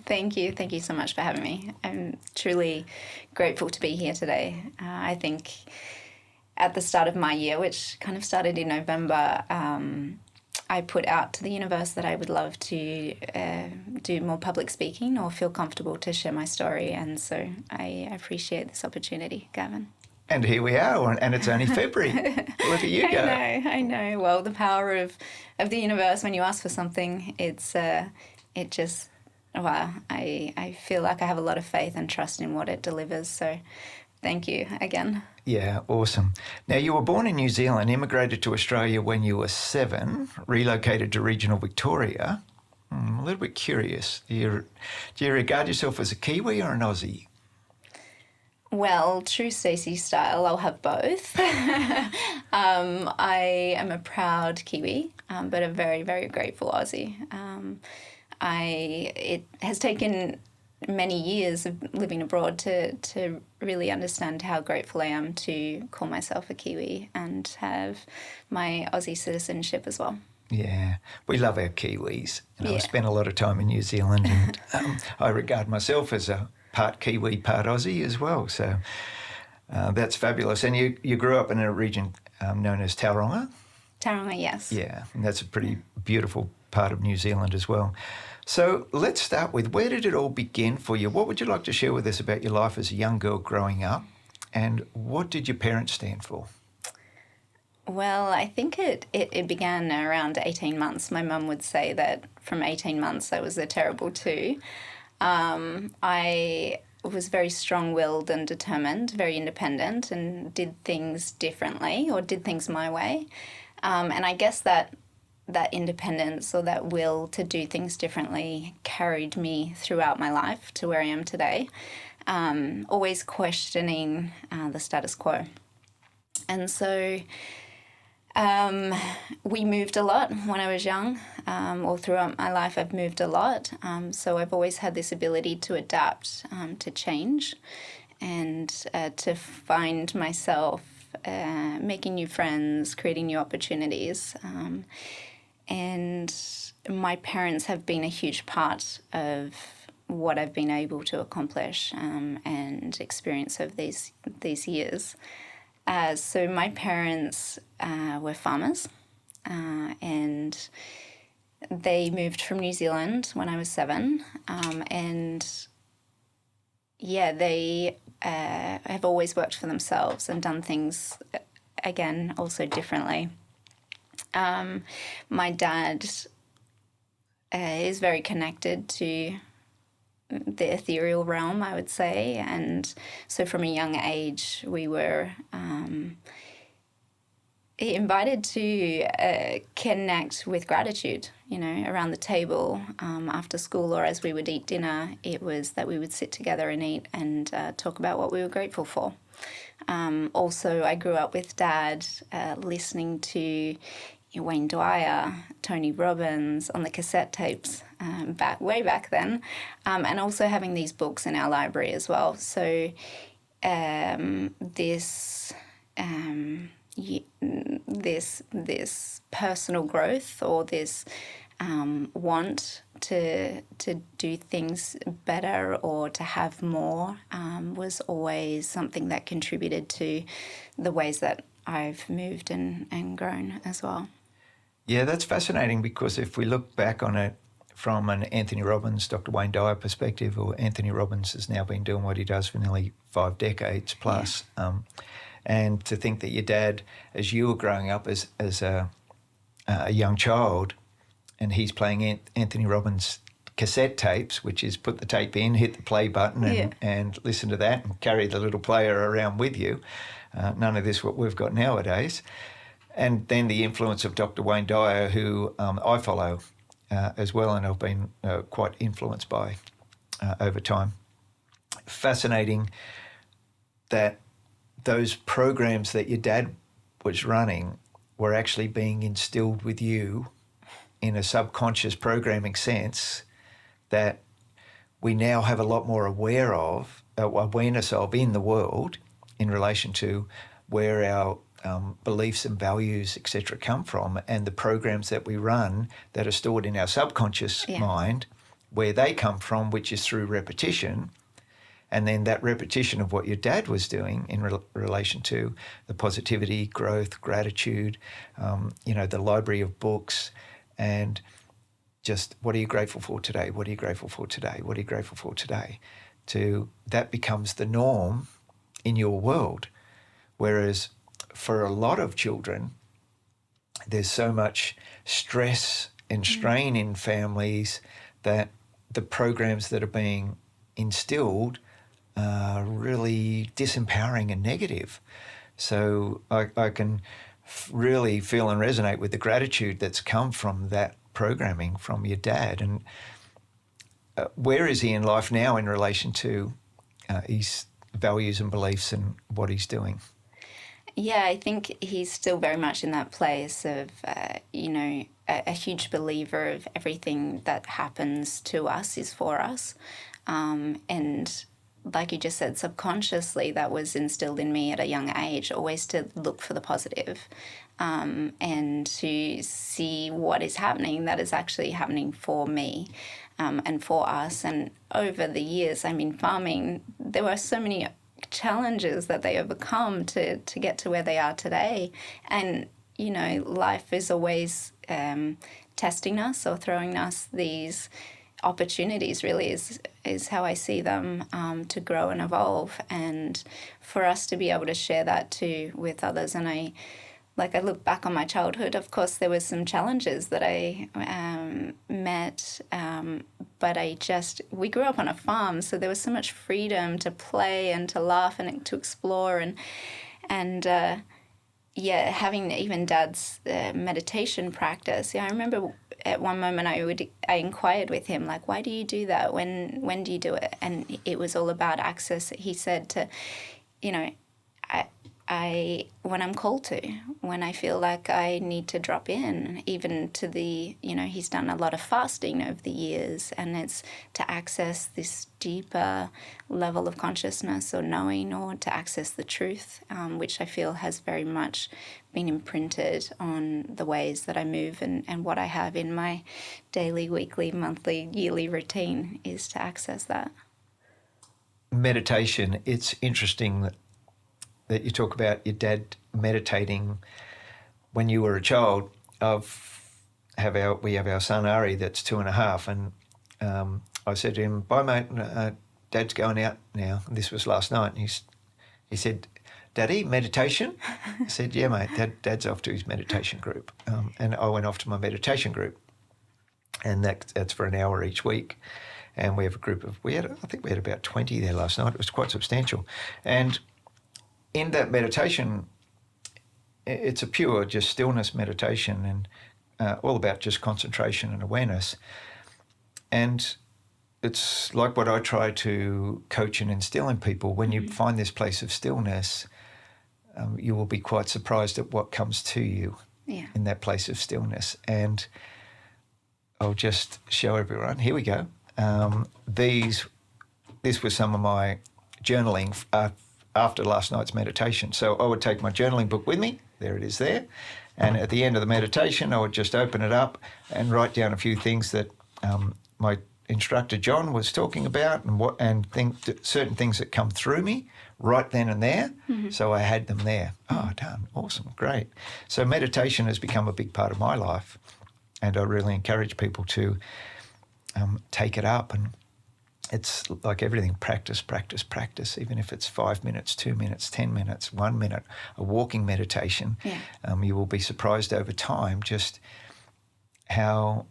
Thank you. Thank you so much for having me. I'm truly grateful to be here today. I think at the start of my year, which kind of started in November, I put out to the universe that I would love to do more public speaking or feel comfortable to share my story. And so I appreciate this opportunity, Gavin. And here we are, and it's only February. Look at you go. I know. Well, the power of the universe, when you ask for something, it just, wow, I feel like I have a lot of faith and trust in what it delivers. So thank you again. Yeah, awesome. Now, you were born in New Zealand, immigrated to Australia when you were 7, relocated to regional Victoria. I'm a little bit curious. Do you regard yourself as a Kiwi or an Aussie? Well, true Stacey style, I'll have both. I am a proud Kiwi, but a very, very grateful Aussie. It has taken many years of living abroad to really understand how grateful I am to call myself a Kiwi and have my Aussie citizenship as well. Yeah, we love our Kiwis. I spent a lot of time in New Zealand, and I regard myself as a part Kiwi, part Aussie as well. So that's fabulous. And you grew up in a region known as Tauranga? Tauranga, yes. Yeah, and that's a pretty beautiful part of New Zealand as well. So let's start with, where did it all begin for you? What would you like to share with us about your life as a young girl growing up? And what did your parents stand for? Well, I think it began around 18 months. My mum would say that from 18 months I was a terrible 2. I was very strong-willed and determined, very independent, and did things differently or did things my way. And I guess that independence or that will to do things differently carried me throughout my life to where I am today, always questioning the status quo. And so we moved a lot when I was young, or throughout my life I've moved a lot. So I've always had this ability to adapt, to change, and to find myself making new friends, creating new opportunities. And my parents have been a huge part of what I've been able to accomplish and experience over these years. So my parents were farmers, and they moved from New Zealand when I was 7, and they have always worked for themselves and done things, again, also differently. My dad is very connected to the ethereal realm, I would say, and so from a young age we were invited to connect with gratitude, around the table after school, or as we would eat dinner. It was that we would sit together and eat and talk about what we were grateful for. Also, I grew up with Dad listening to Wayne Dwyer, Tony Robbins on the cassette tapes way back then, and also having these books in our library as well. So this personal growth, or this want to do things better or to have more, was always something that contributed to the ways that I've moved and grown as well. Yeah, that's fascinating, because if we look back on it from an Anthony Robbins, Dr. Wayne Dyer perspective, or Anthony Robbins has now been doing what he does for nearly 5 decades plus, and to think that your dad, as you were growing up as a young child, and he's playing Anthony Robbins cassette tapes, which is put the tape in, hit the play button and listen to that and carry the little player around with you. None of this what we've got nowadays. And then the influence of Dr. Wayne Dyer, who I follow as well, and I've been quite influenced by over time. Fascinating that those programs that your dad was running were actually being instilled with you in a subconscious programming sense that we now have a lot more awareness of in the world in relation to where our beliefs and values, etc., come from, and the programs that we run that are stored in our subconscious mind where they come from, which is through repetition. And then that repetition of what your dad was doing in relation to the positivity, growth, gratitude, the library of books, and just what are you grateful for today? What are you grateful for today? What are you grateful for today? That becomes the norm in your world. Whereas for a lot of children, there's so much stress and strain in families that the programs that are being instilled are really disempowering and negative. So I can really feel and resonate with the gratitude that's come from that programming from your dad. And where is he in life now in relation to his values and beliefs and what he's doing? Yeah, I think he's still very much in that place of, a huge believer of everything that happens to us is for us. And like you just said, subconsciously that was instilled in me at a young age, always to look for the positive, and to see what is happening that is actually happening for me. And for us. And over the years, farming, there were so many challenges that they overcome to get to where they are today. And, life is always testing us or throwing us these opportunities, really, is how I see them, to grow and evolve. And for us to be able to share that too with others. And I look back on my childhood, of course, there were some challenges that I met, but we grew up on a farm, so there was so much freedom to play and to laugh and to explore. And having even Dad's meditation practice. I remember at one moment I inquired with him, like, why do you do that? When do you do it? And it was all about access. He said to, I when I'm called to, when I feel like I need to drop in, even to he's done a lot of fasting over the years, and it's to access this deeper level of consciousness or knowing, or to access the truth, which I feel has very much been imprinted on the ways that I move and what I have in my daily, weekly, monthly, yearly routine is to access that. Meditation, it's interesting that you talk about your dad meditating when you were a child. We have our son Ari that's 2.5, and I said to him, "Bye, mate. Dad's going out now." And this was last night, and he said, "Daddy, meditation?" I said, "Yeah, mate. Dad's off to his meditation group," and I went off to my meditation group, and that's for an hour each week. And we have a group of I think we had about 20 there last night. It was quite substantial, and in that meditation, it's a pure just stillness meditation, and all about just concentration and awareness. And it's like what I try to coach and instill in people. When you find this place of stillness, you will be quite surprised at what comes to you in that place of stillness. And I'll just show everyone. Here we go. This was some of my journaling after last night's meditation. So I would take my journaling book with me. There it is there. And at the end of the meditation, I would just open it up and write down a few things that my instructor John was talking about, and certain things that come through me right then and there. Mm-hmm. So I had them there. Oh, done. Awesome. Great. So meditation has become a big part of my life, and I really encourage people to take it up. And it's like everything, practice, practice, practice, even if it's 5 minutes, 2 minutes, 10 minutes, 1 minute, a walking meditation. Yeah. You will be surprised over time just how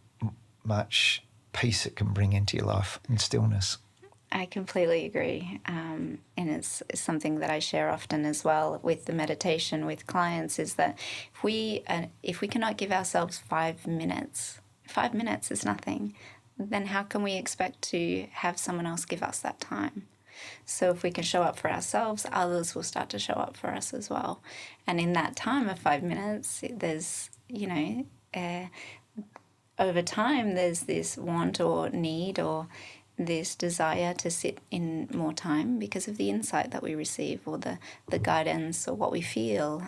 much peace it can bring into your life and stillness. I completely agree. And it's something that I share often as well with the meditation with clients, is that if we cannot give ourselves 5 minutes is nothing, then how can we expect to have someone else give us that time? So if we can show up for ourselves, others will start to show up for us as well. And in that time of 5 minutes, there's, over time, there's this want or need or this desire to sit in more time because of the insight that we receive, or the guidance, or what we feel.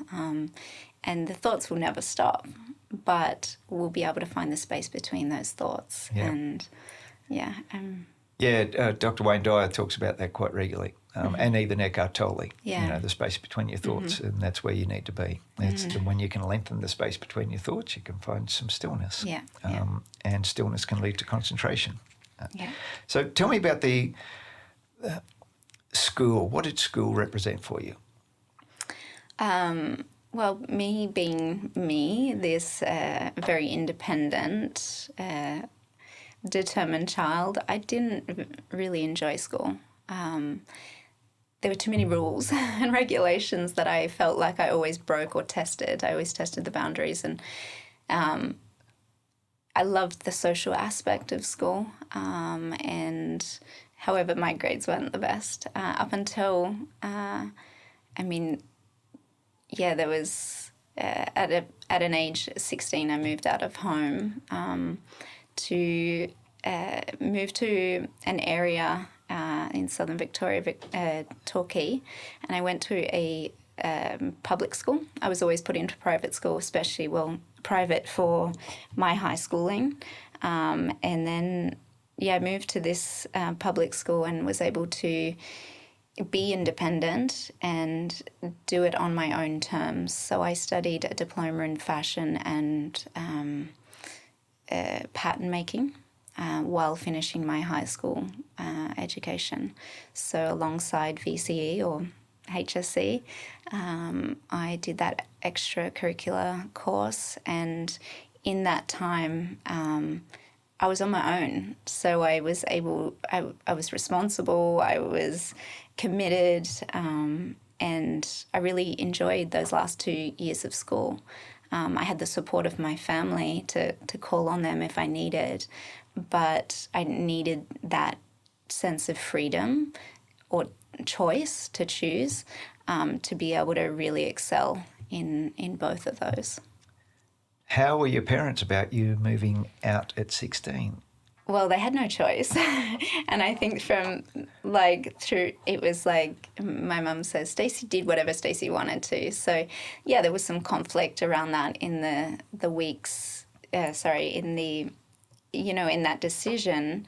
And the thoughts will never stop, but we'll be able to find the space between those thoughts. Yeah. And Yeah. Dr. Wayne Dyer talks about that quite regularly, and even Eckhart Tolle. Yeah. The space between your thoughts, and that's where you need to be. And when you can lengthen the space between your thoughts, you can find some stillness. Yeah. And stillness can lead to concentration. Yeah. So tell me about the school. What did school represent for you? Well, me being me, this very independent, determined child, I didn't really enjoy school. There were too many rules and regulations that I felt like I always broke or tested. I always tested the boundaries, and I loved the social aspect of school. And however, my grades weren't the best up until, there was at an age 16, I moved out of home to move to an area in southern Victoria, Torquay, and I went to a public school. I was always put into private school, especially, private for my high schooling. And then, I moved to this public school and was able to be independent and do it on my own terms. So I studied a diploma in fashion and pattern making while finishing my high school education. So alongside VCE or HSC, I did that extracurricular course, and in that time I was on my own. So I was responsible, I was committed, and I really enjoyed those last 2 years of school. I had the support of my family to call on them if I needed, but I needed that sense of freedom or choice to choose to be able to really excel in both of those. How were your parents about you moving out at 16? Well, they had no choice. And I think it was like my mum says, Stacey did whatever Stacey wanted to. So, there was some conflict around that in the weeks, in that decision.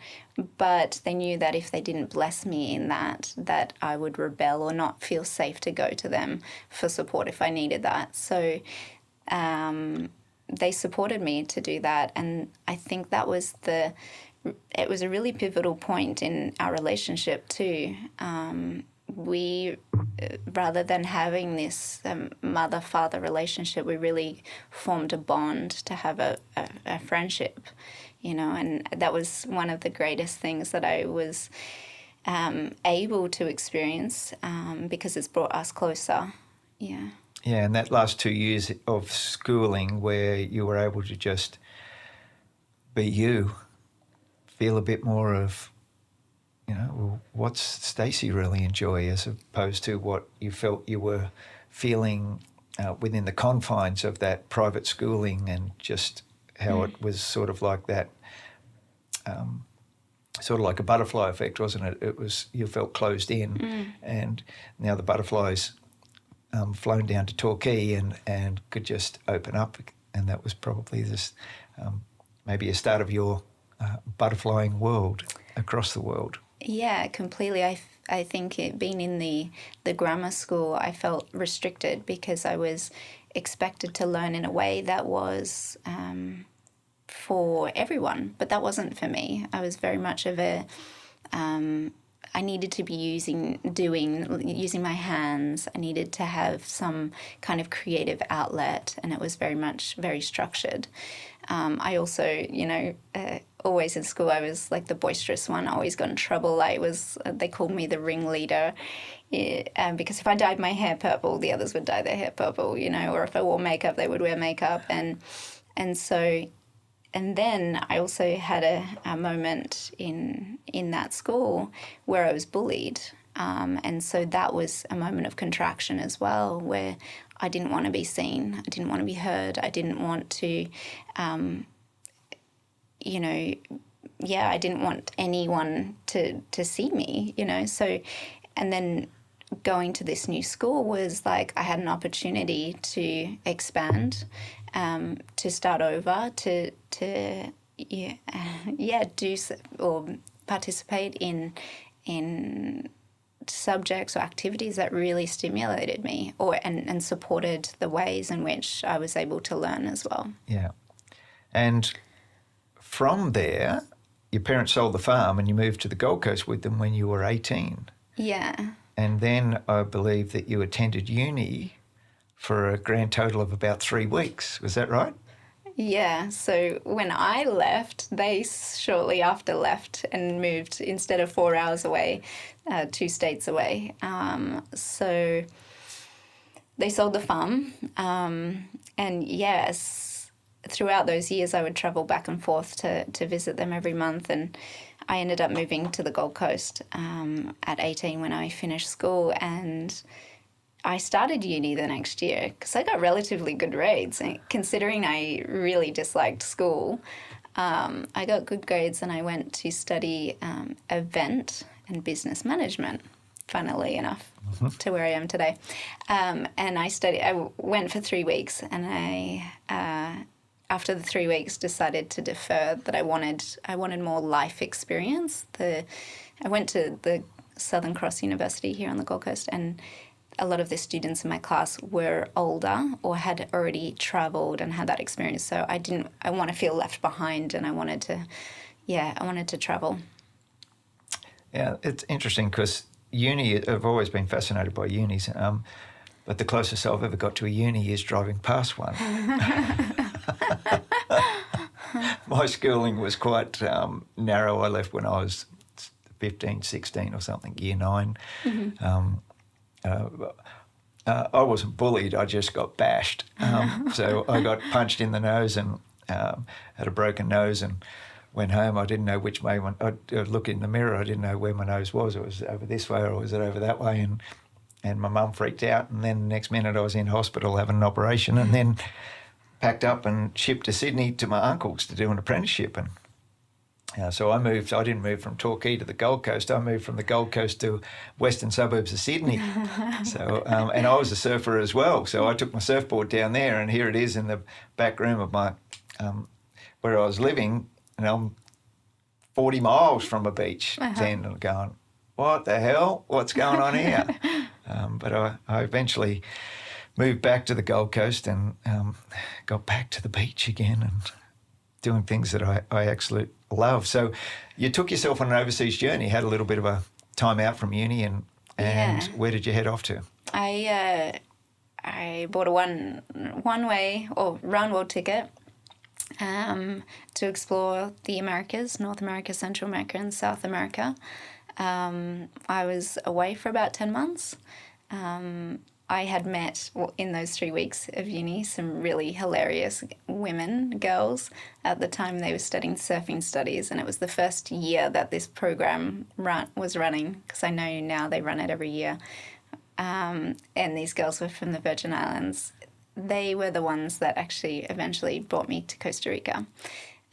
But they knew that if they didn't bless me in that I would rebel or not feel safe to go to them for support if I needed that. So they supported me to do that. And I think that was it was a really pivotal point in our relationship too. We, rather than having this mother-father relationship, we really formed a bond to have a friendship, and that was one of the greatest things that I was able to experience because it's brought us closer. Yeah. Yeah, and that last 2 years of schooling where you were able to just be you, feel a bit more of, what's Stacey really enjoy, as opposed to what you felt you were feeling within the confines of that private schooling, and just how it was sort of like that, sort of like a butterfly effect, wasn't it? It was, you felt closed in, and now the butterflies flown down to Torquay and could just open up, and that was probably this maybe a start of your butterflying world across the world. Yeah, completely. I think being in the grammar school, I felt restricted because I was expected to learn in a way that was for everyone, but that wasn't for me. I was very much of I needed to be using my hands. I needed to have some kind of creative outlet, and it was very structured. I also, always in school, I was like the boisterous one. I always got in trouble. They called me the ringleader, because if I dyed my hair purple, the others would dye their hair purple, or if I wore makeup, they would wear makeup. And then I also had a moment in that school where I was bullied. And so that was a moment of contraction as well, where I didn't want to be seen. I didn't want to be heard. I didn't want to, I didn't want anyone to see me, So, and then going to this new school was like I had an opportunity to expand, to start over, to or participate in subjects or activities that really stimulated me and supported the ways in which I was able to learn as well. Yeah. And from there, your parents sold the farm and you moved to the Gold Coast with them when you were 18. Yeah. And then I believe that you attended uni for a grand total of about 3 weeks. Was that right? Yeah, so when I left, they shortly after left and moved, instead of 4 hours away, 2 states away. So they sold the farm. And yes, throughout those years, I would travel back and forth to visit them every month. And I ended up moving to the Gold Coast at 18 when I finished school. And I started uni the next year because I got relatively good grades. And considering I really disliked school, I got good grades and I went to study event and business management, funnily enough, to where I am today. And I went for 3 weeks, and I after the 3 weeks decided to defer, that I wanted more life experience. I went to the Southern Cross University here on the Gold Coast, and a lot of the students in my class were older or had already travelled and had that experience. So I want to feel left behind, and I wanted to travel. Yeah, it's interesting because uni, I've always been fascinated by unis, but the closest I've ever got to a uni is driving past one. My schooling was quite narrow. I left when I was 15, 16 or something, year 9. Mm-hmm. I wasn't bullied, I just got bashed. So I got punched in the nose and had a broken nose, and went home. I didn't know which way. I'd look in the mirror, I didn't know where my nose was. It was over this way or was it over that way? And my mum freaked out, and then the next minute I was in hospital having an operation, and then packed up and shipped to Sydney to my uncle's to do an apprenticeship. And so I didn't move from Torquay to the Gold Coast. I moved from the Gold Coast to western suburbs of Sydney. So, and I was a surfer as well. So I took my surfboard down there, and here it is in the back room of my, where I was living, and I'm 40 miles from a beach. And I'm going, what the hell? What's going on here? But I eventually moved back to the Gold Coast and got back to the beach again and doing things that I absolutely love. So you took yourself on an overseas journey, had a little bit of a time out from uni, and where did you head off to? I bought a one-way or round-world ticket to explore the Americas, North America, Central America, and South America. I was away for about 10 months. I had met, in those 3 weeks of uni, some really hilarious girls. At the time they were studying surfing studies, and it was the first year that this program was running, because I know now they run it every year. And these girls were from the Virgin Islands. They were the ones that actually eventually brought me to Costa Rica.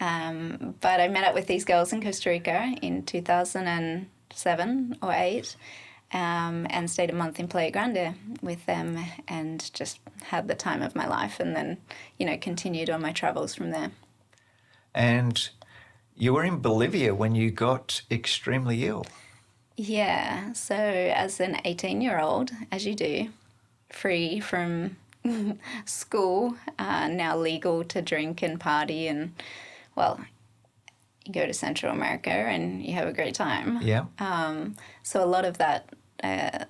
But I met up with these girls in Costa Rica in 2007 or 8. And stayed a month in Playa Grande with them and just had the time of my life, and then, continued on my travels from there. And you were in Bolivia when you got extremely ill. Yeah, so as an 18-year-old, as you do, free from school, now legal to drink and party, and, well, you go to Central America and you have a great time. Yeah. So a lot of that,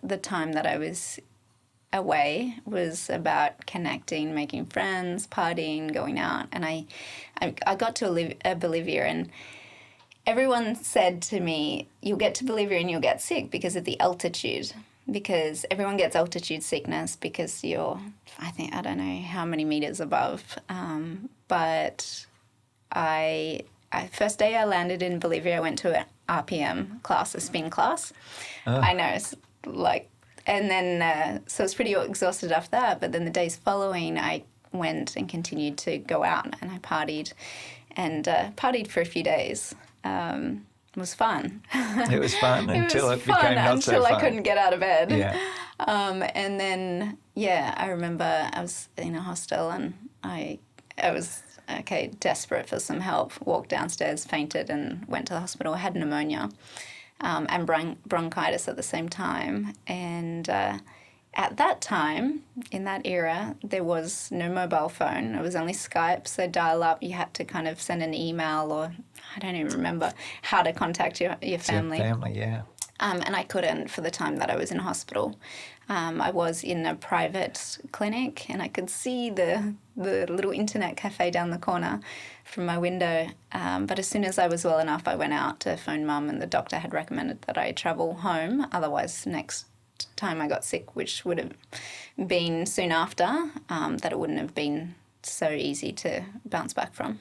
the time that I was away was about connecting, making friends, partying, going out. And I got to Bolivia, and everyone said to me, you'll get to Bolivia and you'll get sick because of the altitude. Because everyone gets altitude sickness because you're, I don't know how many meters above. But first day I landed in Bolivia, I went to an RPM class, a spin class. Oh. I know, it's and then, so I was pretty exhausted after that, but then the days following I went and continued to go out, and I partied for a few days. It was fun. It was fun until it became not so fun. Until I couldn't get out of bed. Yeah. And then, I remember I was in a hostel, and I was okay, desperate for some help, walked downstairs, fainted, and went to the hospital. I had pneumonia and bronchitis at the same time. And at that time, in that era, there was no mobile phone. It was only Skype, so dial up. You had to kind of send an email, or I don't even remember how to contact your family. Your family, yeah. And I couldn't for the time that I was in hospital. I was in a private clinic, and I could see the little internet cafe down the corner from my window. But as soon as I was well enough, I went out to phone mum, and the doctor had recommended that I travel home. Otherwise, next time I got sick, which would have been soon after, that it wouldn't have been so easy to bounce back from.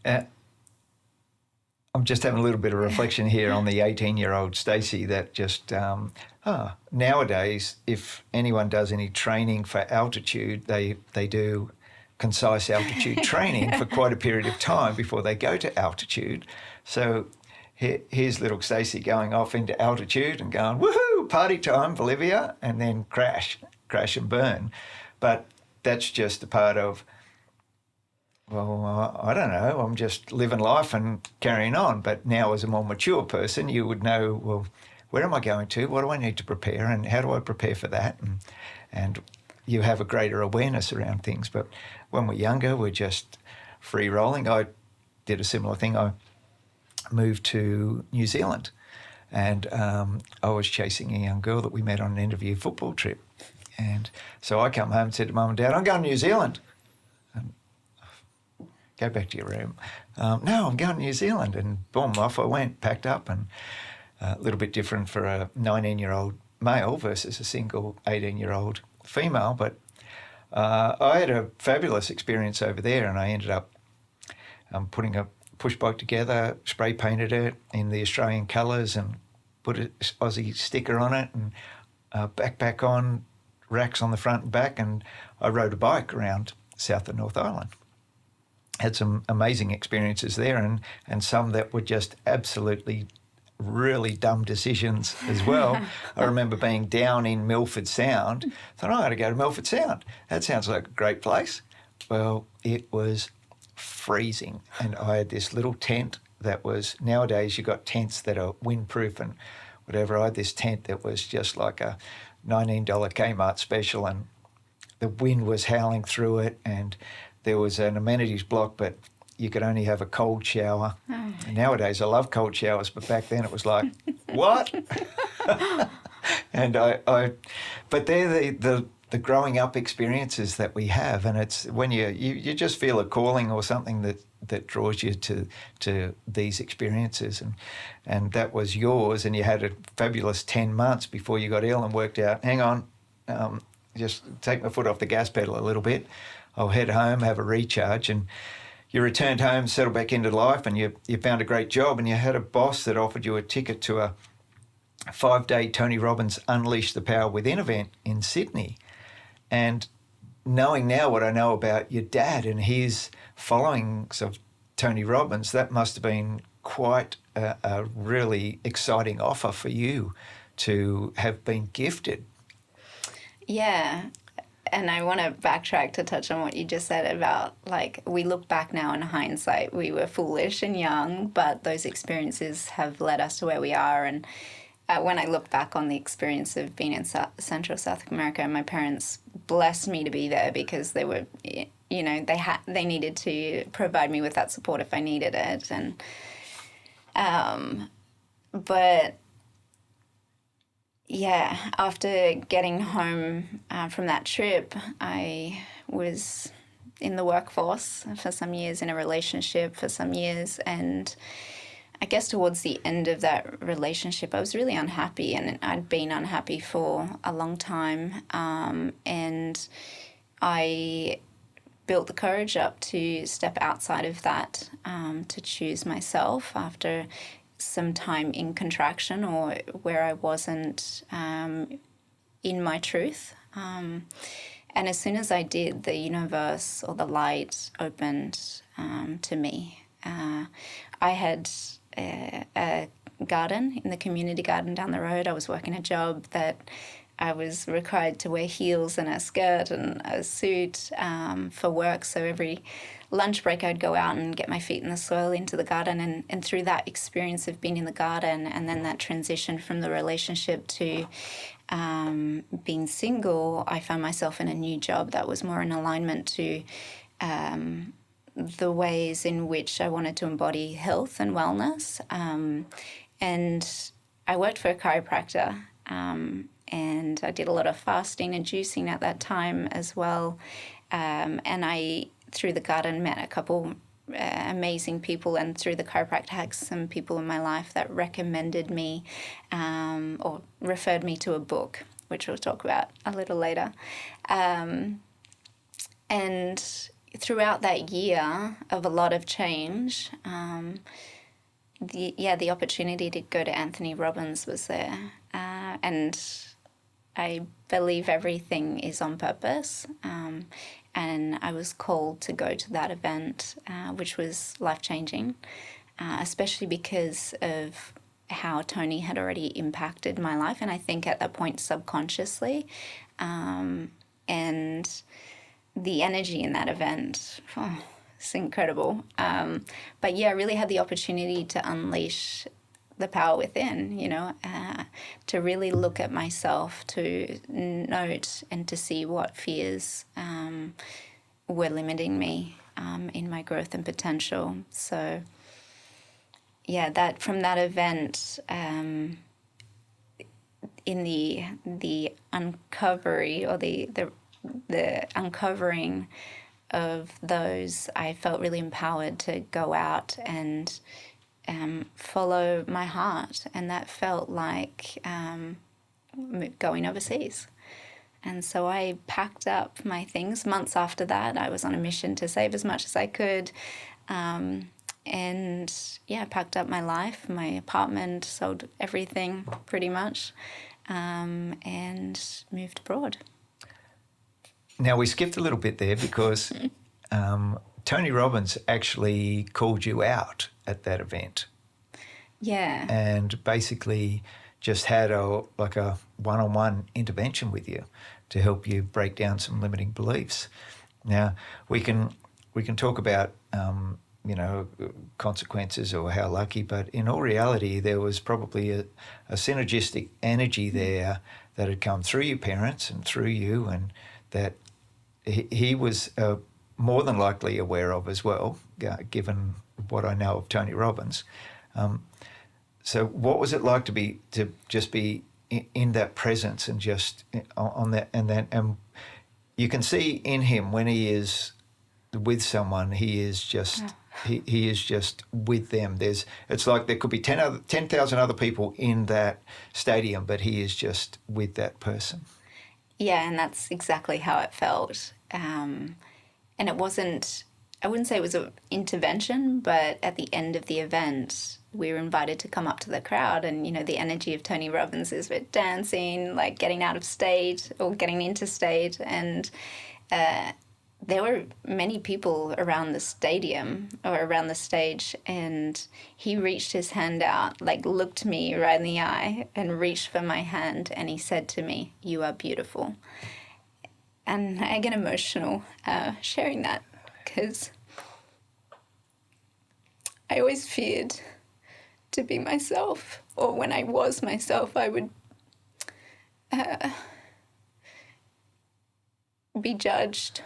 I'm just having a little bit of reflection here on the 18-year-old Stacey that just, nowadays, if anyone does any training for altitude, they do concise altitude training for quite a period of time before they go to altitude. So here's little Stacey going off into altitude and going, woohoo, party time, Bolivia, and then crash and burn. But that's just a part of, well, I don't know, I'm just living life and carrying on. But now as a more mature person, you would know, well, where am I going to? What do I need to prepare? And how do I prepare for that? And you have a greater awareness around things. But when we're younger, we're just free rolling. I did a similar thing. I moved to New Zealand, and I was chasing a young girl that we met on an interview football trip. And so I come home and said to Mum and Dad, I'm going to New Zealand. Go back to your room. No, I'm going to New Zealand. And boom, off I went, packed up, and a little bit different for a 19-year-old male versus a single 18-year-old female. But I had a fabulous experience over there, and I ended up putting a push bike together, spray painted it in the Australian colours and put an Aussie sticker on it, and backpack on, racks on the front and back, and I rode a bike around South and North Island. Had some amazing experiences there, and some that were just absolutely really dumb decisions as well. I remember being down in Milford Sound. Thought, I got to go to Milford Sound. That sounds like a great place. Well, it was freezing, and I had this little tent that was, nowadays you've got tents that are windproof and whatever. I had this tent that was just like a $19 Kmart special, and the wind was howling through it, and there was an amenities block, but you could only have a cold shower. Oh. Nowadays, I love cold showers, but back then it was like, what? And but they're the growing up experiences that we have, and it's when you just feel a calling or something that draws you to these experiences, and that was yours, and you had a fabulous 10 months before you got ill and worked out, hang on, just take my foot off the gas pedal a little bit. I'll head home, have a recharge, and you returned home, settled back into life, and you found a great job, and you had a boss that offered you a ticket to a 5-day Tony Robbins Unleash the Power Within event in Sydney. And knowing now what I know about your dad and his followings of Tony Robbins, that must have been quite a really exciting offer for you to have been gifted. Yeah. And I want to backtrack to touch on what you just said about, like, we look back now in hindsight, we were foolish and young, but those experiences have led us to where we are. And when I look back on the experience of being in Central South America, my parents blessed me to be there because they were, you know, they needed to provide me with that support if I needed it. And but yeah, after getting home from that trip, I was in the workforce for some years, in a relationship for some years, and I guess towards the end of that relationship, I was really unhappy, and I'd been unhappy for a long time, and I built the courage up to step outside of that, to choose myself after some time in contraction or where I wasn't in my truth. And as soon as I did, the universe or the light opened to me. I had a garden, in the community garden down the road. I was working a job that I was required to wear heels and a skirt and a suit for work. So every lunch break, I'd go out and get my feet in the soil into the garden. And through that experience of being in the garden and then that transition from the relationship to being single, I found myself in a new job that was more in alignment to the ways in which I wanted to embody health and wellness. And I worked for a chiropractor, and I did a lot of fasting and juicing at that time as well. And I, through the garden, met a couple amazing people, and through the chiropractor had some people in my life that recommended me or referred me to a book, which we'll talk about a little later. And throughout that year of a lot of change, the opportunity to go to Anthony Robbins was there. And I believe everything is on purpose. And I was called to go to that event, which was life-changing, especially because of how Tony had already impacted my life, and I think at that point subconsciously. And the energy in that event, it's incredible. But yeah, I really had the opportunity to unleash the power within, to really look at myself, to note and to see what fears were limiting me in my growth and potential. So yeah, that from that event, in the uncovery or the uncovering of those, I felt really empowered to go out and follow my heart, and that felt like going overseas. And so I packed up my things. Months after that, I was on a mission to save as much as I could, and yeah, packed up my life, my apartment, sold everything pretty much, and moved abroad. Now, we skipped a little bit there because Tony Robbins actually called you out at that event. Yeah. And basically just had a one-on-one intervention with you to help you break down some limiting beliefs. Now, we can talk about, consequences or how lucky, but in all reality, there was probably a synergistic energy there that had come through your parents and through you, and that he was more than likely aware of as well, given what I know of Tony Robbins. So what was it like to just be in that presence and just on that, and you can see in him when he is with someone, he is just he is just with them. It's like there could be 10,000 other people in that stadium, but he is just with that person. Yeah, and that's exactly how it felt. And it wasn't, I wouldn't say it was an intervention, but at the end of the event, we were invited to come up to the crowd, and, the energy of Tony Robbins is with dancing, like getting out of state or getting into state. And there were many people around the stadium or around the stage, and he reached his hand out, like looked me right in the eye and reached for my hand, and he said to me, "You are beautiful." And I get emotional sharing that, because I always feared to be myself, or when I was myself, I would be judged.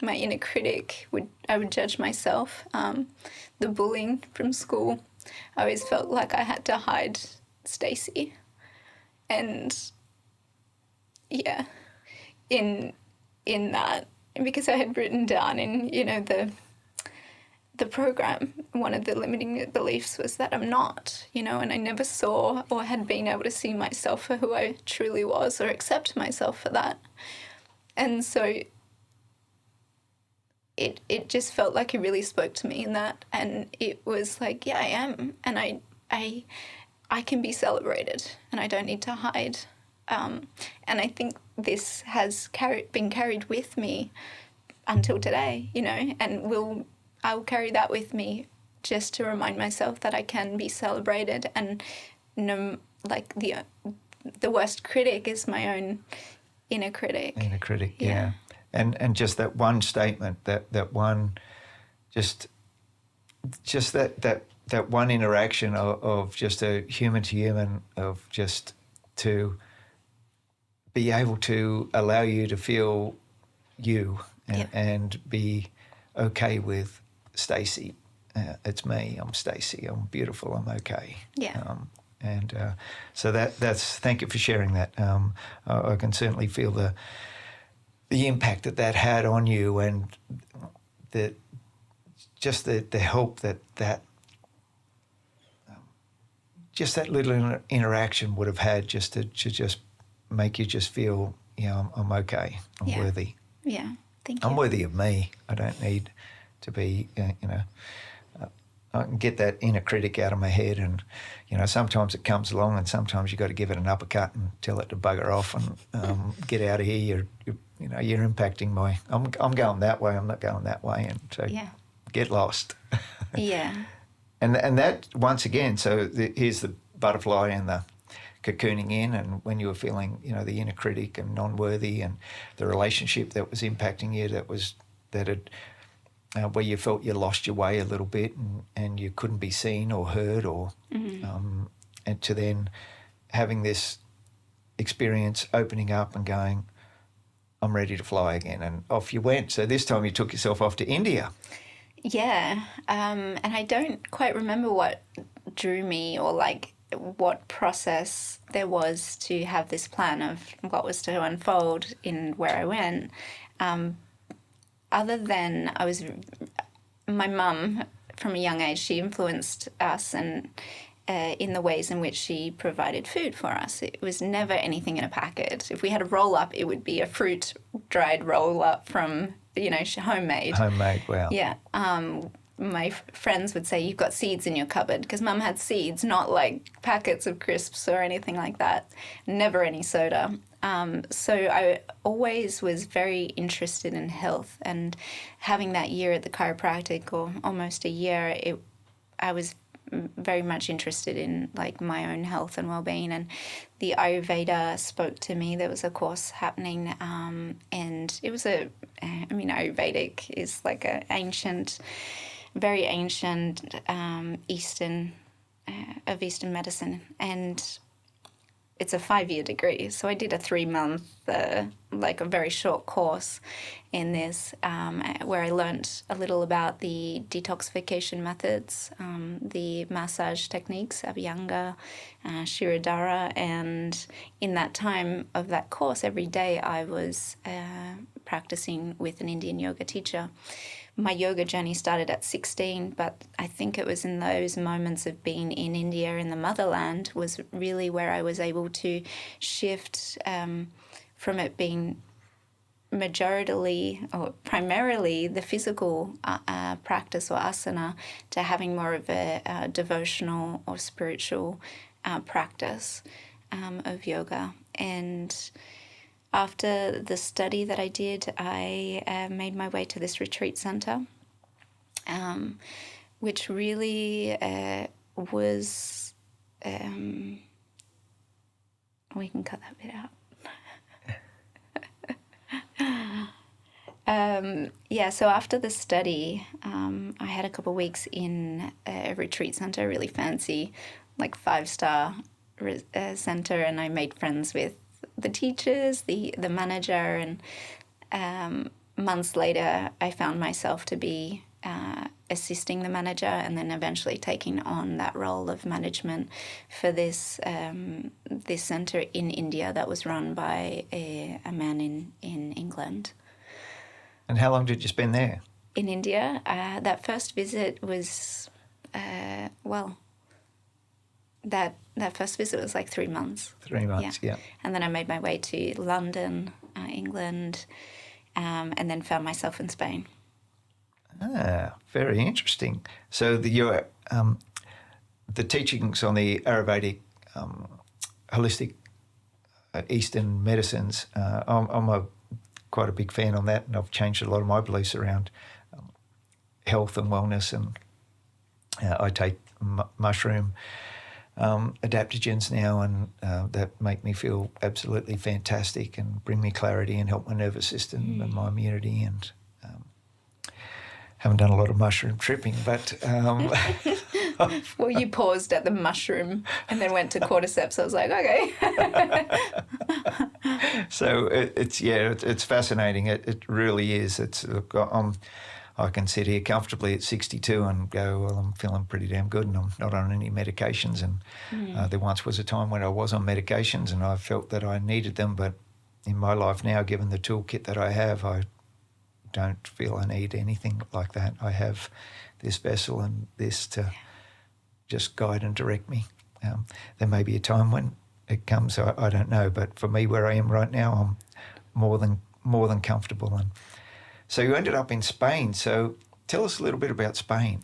My inner critic I would judge myself. The bullying from school, I always felt like I had to hide Stacey, and yeah, in that, because I had written down in the program, one of the limiting beliefs was that I'm not, and I never saw or had been able to see myself for who I truly was or accept myself for that. And so it just felt like he really spoke to me in that, and it was like, yeah, I am, and I can be celebrated, and I don't need to hide. And I think this has been carried with me until today, and I'll carry that with me just to remind myself that I can be celebrated, and the worst critic is my own inner critic. Inner critic, yeah. And just that one statement, that one, just that one interaction of just a human to human, of just to be able to allow you to feel you and be okay with Stacey. It's me. I'm Stacey. I'm beautiful. I'm okay. Yeah. So that's. Thank you for sharing that. I can certainly feel the impact that had on you, and the help that just that little interaction would have had, just to just make you just feel, I'm okay. I'm worthy. Yeah. Thank you. I'm worthy of me. I don't need to be, I can get that inner critic out of my head, and sometimes it comes along, and sometimes you got to give it an uppercut and tell it to bugger off and get out of here. You're impacting my. I'm going that way. I'm not going that way, and so get lost. Yeah. And that, once again, so here's the butterfly and the cocooning in, and when you were feeling, the inner critic and non-worthy, and the relationship that was impacting you, where you felt you lost your way a little bit, and you couldn't be seen or heard, or and to then having this experience opening up and going, I'm ready to fly again, and off you went. So this time you took yourself off to India. Yeah, and I don't quite remember what drew me, or what process there was to have this plan of what was to unfold in where I went. Other than my mum, from a young age, she influenced us, and in the ways in which she provided food for us. It was never anything in a packet. If we had a roll-up, it would be a fruit dried roll-up from, homemade. Homemade, wow. Yeah. My friends would say, you've got seeds in your cupboard, because Mum had seeds, not like packets of crisps or anything like that. Never any soda. So I always was very interested in health, and having that year at the chiropractic, or almost a year, I was very much interested in my own health and well-being, and the Ayurveda spoke to me. There was a course happening, and it was Ayurvedic is an ancient, very ancient Eastern medicine, and it's a 5-year degree. So I did a 3-month, a very short course in this, where I learnt a little about the detoxification methods, the massage techniques, Abhyanga, Shirodhara, and in that time of that course, every day I was practicing with an Indian yoga teacher. My yoga journey started at 16, but I think it was in those moments of being in India, in the motherland, was really where I was able to shift from it being primarily the physical practice or asana, to having more of a devotional or spiritual practice of yoga. And after the study that I did, I made my way to this retreat center, which really was... we can cut that bit out. So after the study, I had a couple of weeks in a retreat center, really fancy, 5-star center, and I made friends with the teachers, the manager, and months later I found myself to be assisting the manager, and then eventually taking on that role of management for this centre in India that was run by a man in England. And how long did you spend there? In India, that first visit was, that first visit was 3 months. 3 months, yeah. And then I made my way to London, England, and then found myself in Spain. Ah, very interesting. So the teachings on the Ayurvedic holistic Eastern medicines, I'm quite a big fan on that, and I've changed a lot of my beliefs around health and wellness, and I take mushroom adaptogens now, and that make me feel absolutely fantastic and bring me clarity and help my nervous system and my immunity. And haven't done a lot of mushroom tripping, but well, you paused at the mushroom and then went to cordyceps. I was like, okay. So it's fascinating. It really is. I can sit here comfortably at 62 and go, well, I'm feeling pretty damn good, and I'm not on any medications. And there once was a time when I was on medications and I felt that I needed them, but in my life now, given the toolkit that I have, I don't feel I need anything like that. I have this vessel and this to just guide and direct me. There may be a time when it comes, I don't know, but for me, where I am right now, I'm more than comfortable. And so you ended up in Spain. So tell us a little bit about Spain.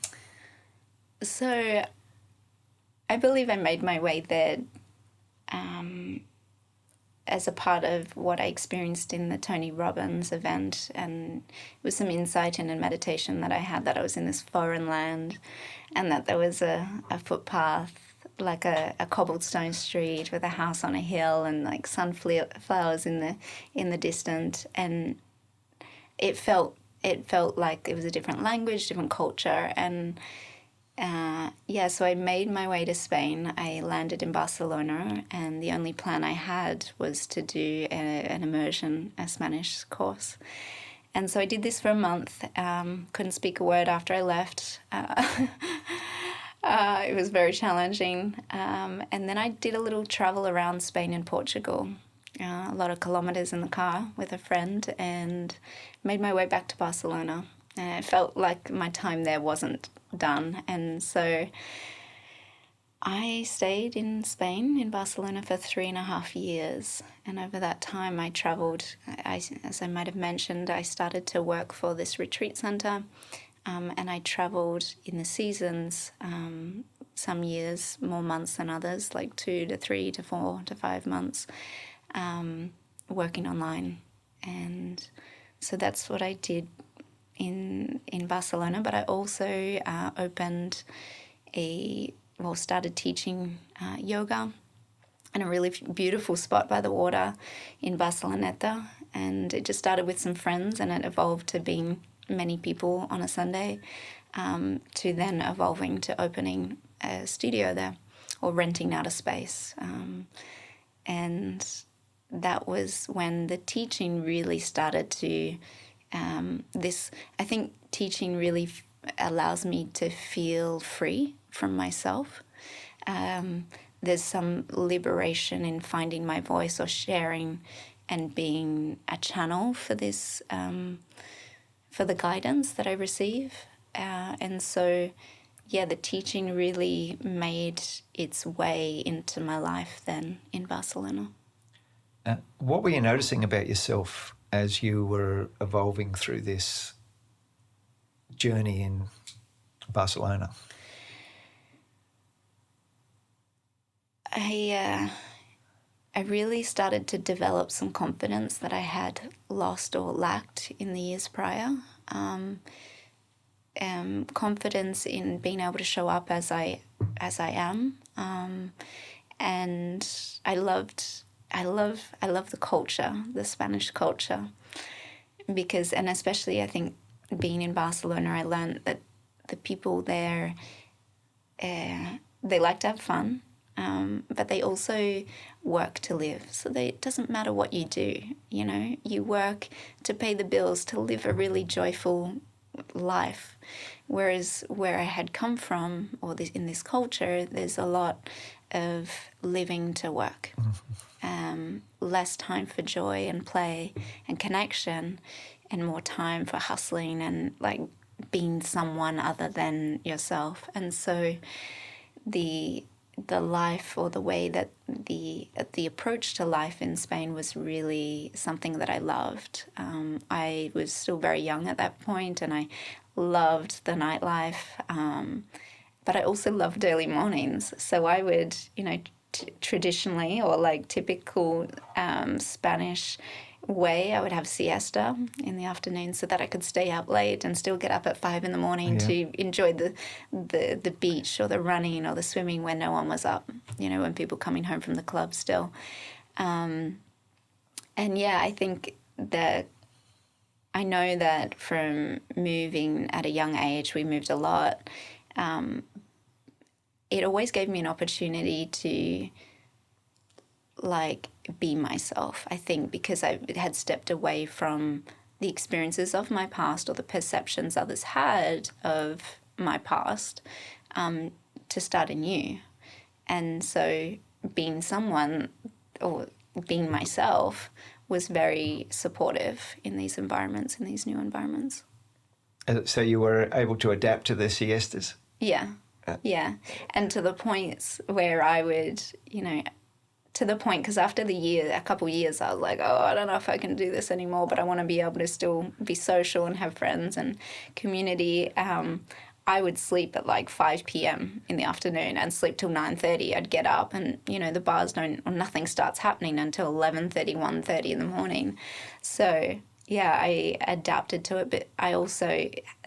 So I believe I made my way there as a part of what I experienced in the Tony Robbins event, and it was some insight in a meditation that I had, that I was in this foreign land and that there was a footpath, like a cobblestone street with a house on a hill and like sunflowers in the distance, and it felt like it was a different language, different culture. And so I made my way to Spain. I landed in Barcelona, and the only plan I had was to do an immersion, a Spanish course. And so I did this for a month. Couldn't speak a word after I left. It was very challenging. And then I did a little travel around Spain and Portugal. A lot of kilometres in the car with a friend, and made my way back to Barcelona. It felt like my time there wasn't done, and so I stayed in Spain, in Barcelona, for 3.5 years. And over that time I travelled. As I might have mentioned, I started to work for this retreat centre, and I travelled in the seasons, some years more months than others, like 2 to 3 to 4 to 5 months, working online. And so that's what I did in Barcelona. But I also started teaching yoga in a really beautiful spot by the water in Barceloneta. And it just started with some friends, and it evolved to being many people on a Sunday, to then evolving to opening a studio there, or renting out a space. And that was when the teaching really started to, I think teaching really allows me to feel free from myself. There's some liberation in finding my voice or sharing and being a channel for this, for the guidance that I receive. And so, the teaching really made its way into my life then in Barcelona. What were you noticing about yourself as you were evolving through this journey in Barcelona? I really started to develop some confidence that I had lost or lacked in the years prior. Confidence in being able to show up as I am, and I love the culture, the Spanish culture, because, and especially I think being in Barcelona, I learned that the people there, they like to have fun, but they also work to live. So it doesn't matter what you do, you work to pay the bills, to live a really joyful life. Whereas where I had come from, or in this culture, there's a lot of living to work. Less time for joy and play and connection, and more time for hustling and like being someone other than yourself. And so the life, or the way that the approach to life in Spain was really something that I loved. I was still very young at that point, and I loved the nightlife, but I also loved early mornings. So I would, traditionally, or like typical Spanish way. I would have siesta in the afternoon so that I could stay up late and still get up at 5 a.m. to enjoy the beach or the running or the swimming when no one was up, when people coming home from the club still. And yeah, I think that I know that from moving at a young age, we moved a lot. It always gave me an opportunity to be myself, I think, because I had stepped away from the experiences of my past or the perceptions others had of my past, to start anew. And so being someone or being myself was very supportive in these environments, in these new environments. So you were able to adapt to the siestas? Yeah. Yeah. And to the points where I would, because after a couple of years, I was like, oh, I don't know if I can do this anymore, but I want to be able to still be social and have friends and community. I would sleep at 5 p.m. in the afternoon and sleep till 9:30. I'd get up and, the bars nothing starts happening until 11:30, 1:30 in the morning. So, yeah, I adapted to it, but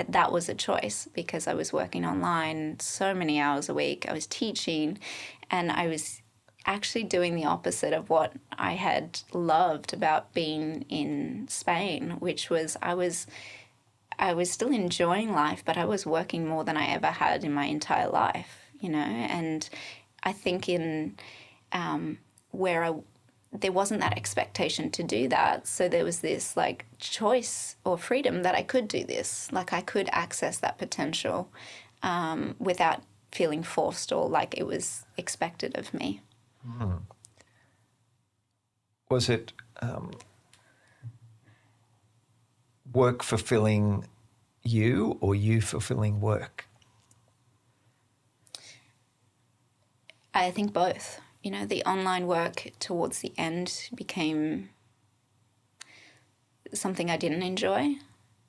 that was a choice because I was working online so many hours a week. I was teaching and I was actually doing the opposite of what I had loved about being in Spain, which was I was still enjoying life, but I was working more than I ever had in my entire life, and I think in there wasn't that expectation to do that. So there was this choice or freedom that I could do this, I could access that potential without feeling forced or like it was expected of me. Mm. Was it work fulfilling you or you fulfilling work? I think both. The online work towards the end became something I didn't enjoy.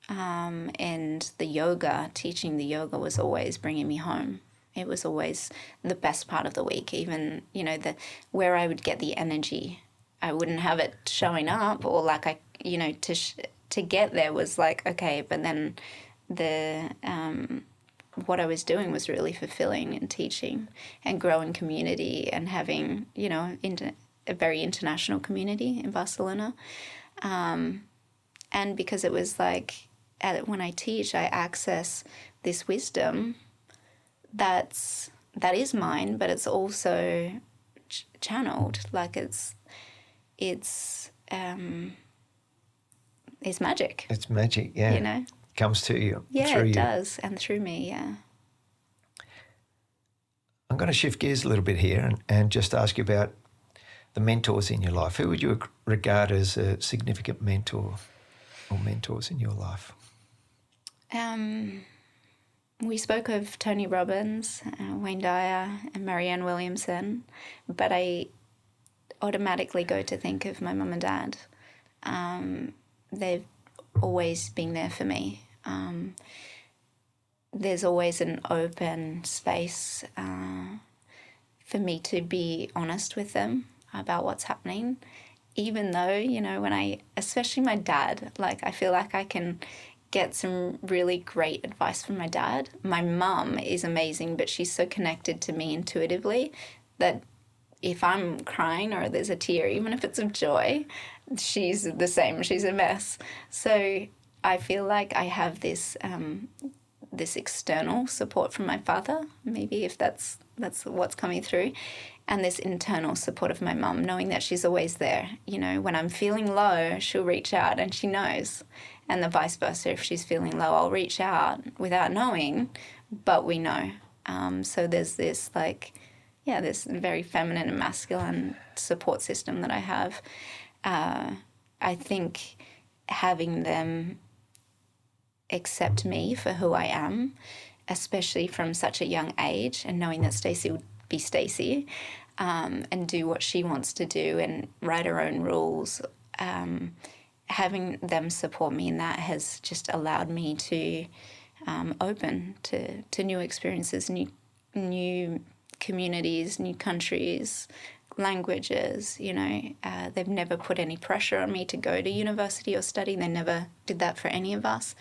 And teaching the yoga was always bringing me home. It was always the best part of the week, even, where I would get the energy. I wouldn't have it showing up or to get there was okay, but then what I was doing was really fulfilling and teaching and growing community and having, a very international community in Barcelona. And because it was when I teach, I access this wisdom that is mine, but it's also channeled. It's magic. It's magic, yeah. Comes to you. Yeah, through it you. does, and through me, yeah. I'm going to shift gears a little bit here and just ask you about the mentors in your life. Who would you regard as a significant mentor or mentors in your life? We spoke of Tony Robbins, Wayne Dyer, and Marianne Williamson, but I automatically go to think of my mum and dad. They've always been there for me. There's always an open space for me to be honest with them about what's happening, even though, especially my dad, I feel like I can get some really great advice from my dad. My mum is amazing, but she's so connected to me intuitively that if I'm crying or there's a tear, even if it's of joy, she's the same. She's a mess. So I feel like I have this this external support from my father, maybe if that's what's coming through, and this internal support of my mum, knowing that she's always there. When I'm feeling low, she'll reach out and she knows. And the vice versa, if she's feeling low, I'll reach out without knowing, but we know. So there's this this very feminine and masculine support system that I have. I think having them accept me for who I am, especially from such a young age, and knowing that Stacey would be Stacey and do what she wants to do and write her own rules, having them support me in that has just allowed me to open to new experiences, new communities, new countries, languages, they've never put any pressure on me to go to university or study. They never did that for any of us.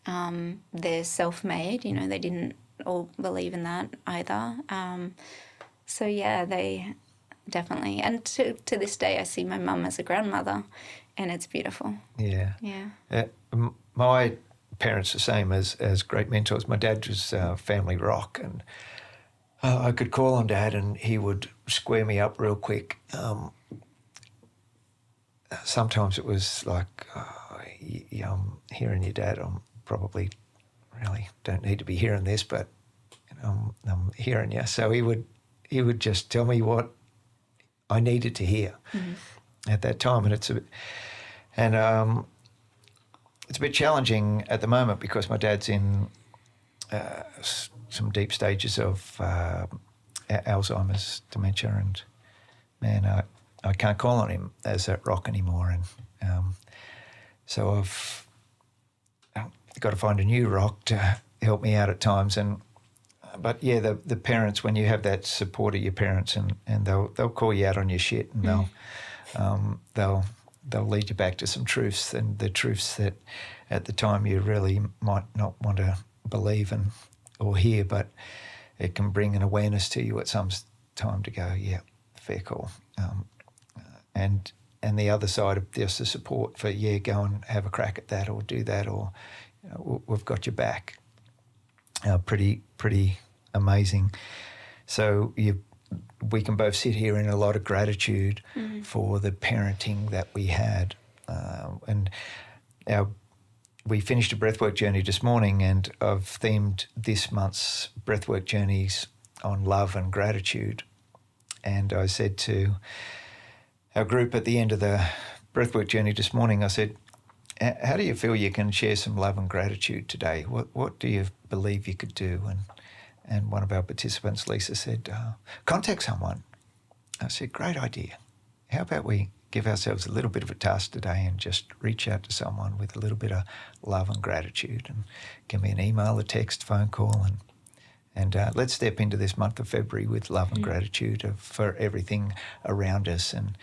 They're self-made, they didn't all believe in that either. So yeah, they definitely, and to this day I see my mum as a grandmother, and it's beautiful. Yeah. Yeah. My parents the same as great mentors. My dad was family rock, and I could call on Dad and he would square me up real quick. Sometimes it was like, I'm hearing your dad, I'm probably really don't need to be hearing this, but I'm hearing you. So he would just tell me what I needed to hear at that time, and it's a bit challenging at the moment because my dad's in some deep stages of Alzheimer's, dementia, and man, I can't call on him as that rock anymore, and so I've got to find a new rock to help me out at times. But yeah, the parents, when you have that support of your parents, and they'll call you out on your shit, and they'll lead you back to some truths, and the truths that at the time you really might not want to believe or hear, but it can bring an awareness to you at some time to go, yeah, fair call. And the other side of just the support for, yeah, go and have a crack at that or do that, or we've got your back. Pretty amazing. So we can both sit here in a lot of gratitude for the parenting that we had. And we finished a breathwork journey this morning, and I've themed this month's breathwork journeys on love and gratitude. And I said to our group at the end of the breathwork journey this morning, I said, how do you feel you can share some love and gratitude today? What do you believe you could do? And one of our participants, Lisa, said, contact someone. I said, great idea. How about we give ourselves a little bit of a task today and just reach out to someone with a little bit of love and gratitude, and give me an email, a text, phone call, and let's step into this month of February with love and gratitude for everything around us, and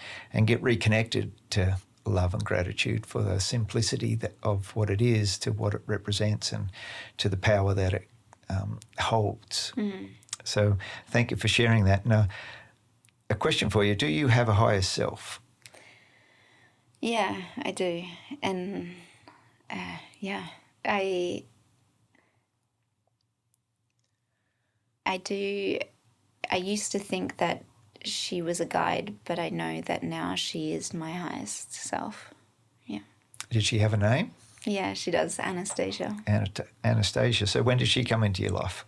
get reconnected to love and gratitude for the simplicity of what it is, to what it represents, and to the power that it holds. So thank you for sharing that. Now, a question for you. Do you have a higher self? Yeah, I do. And I do. I used to think that she was a guide, but I know that now she is my highest self. Yeah. Did she have a name? Yeah, she does. Anastasia. Anastasia. So when did she come into your life?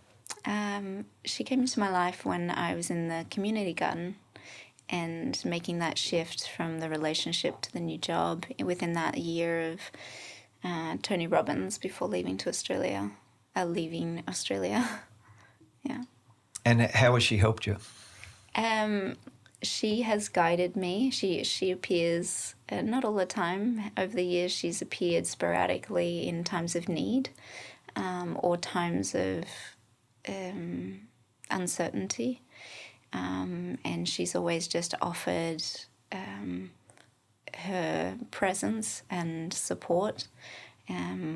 She came into my life when I was in the community garden, and making that shift from the relationship to the new job within that year of Tony Robbins before leaving Australia. Yeah. And how has she helped you? She has guided me. She appears, not all the time. Over the years, she's appeared sporadically in times of need, or times of uncertainty. And she's always just offered her presence and support,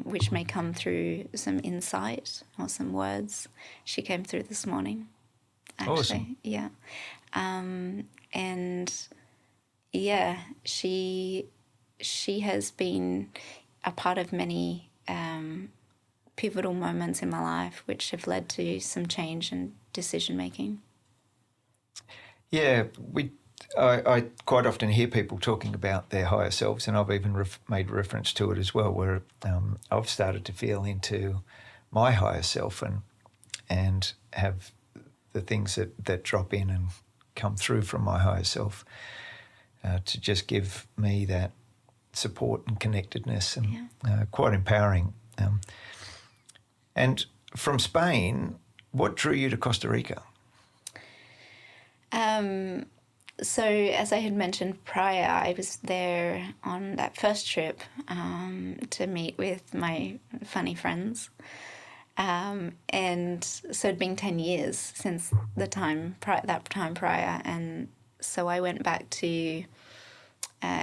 which may come through some insight or some words. She came through this morning, actually. Awesome. Yeah. And yeah, she has been a part of many pivotal moments in my life, which have led to some change and decision making. Yeah, I quite often hear people talking about their higher selves, and I've even made reference to it as well, where I've started to feel into my higher self and have the things that drop in and come through from my higher self to just give me that support and connectedness, and quite empowering. And from Spain, what drew you to Costa Rica? So as I had mentioned prior, I was there on that first trip to meet with my funny friends. And so it'd been 10 years since that time prior, and so I went back to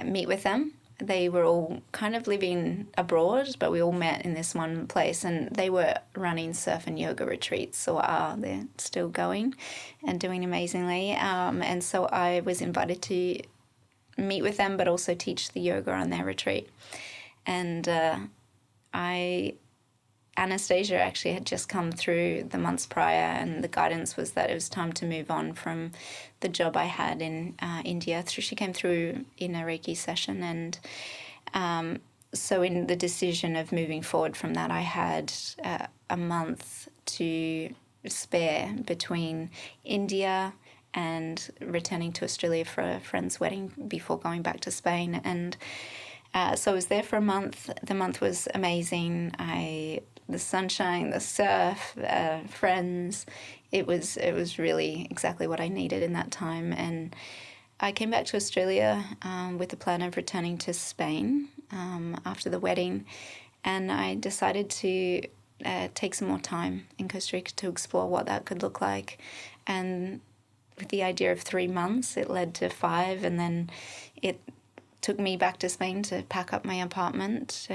meet with them. They were all kind of living abroad, but we all met in this one place, and they were running surf and yoga retreats, or they're still going and doing amazingly. And so I was invited to meet with them, but also teach the yoga on their retreat. And Anastasia actually had just come through the months prior, and the guidance was that it was time to move on from the job I had in India. She came through in a Reiki session, and so in the decision of moving forward from that, I had a month to spare between India and returning to Australia for a friend's wedding before going back to Spain. And so I was there for a month. The month was amazing. The sunshine, the surf, friends. It was really exactly what I needed in that time. And I came back to Australia with the plan of returning to Spain after the wedding. And I decided to take some more time in Costa Rica to explore what that could look like. And with the idea of 3 months, it led to 5, and then it took me back to Spain to pack up my apartment,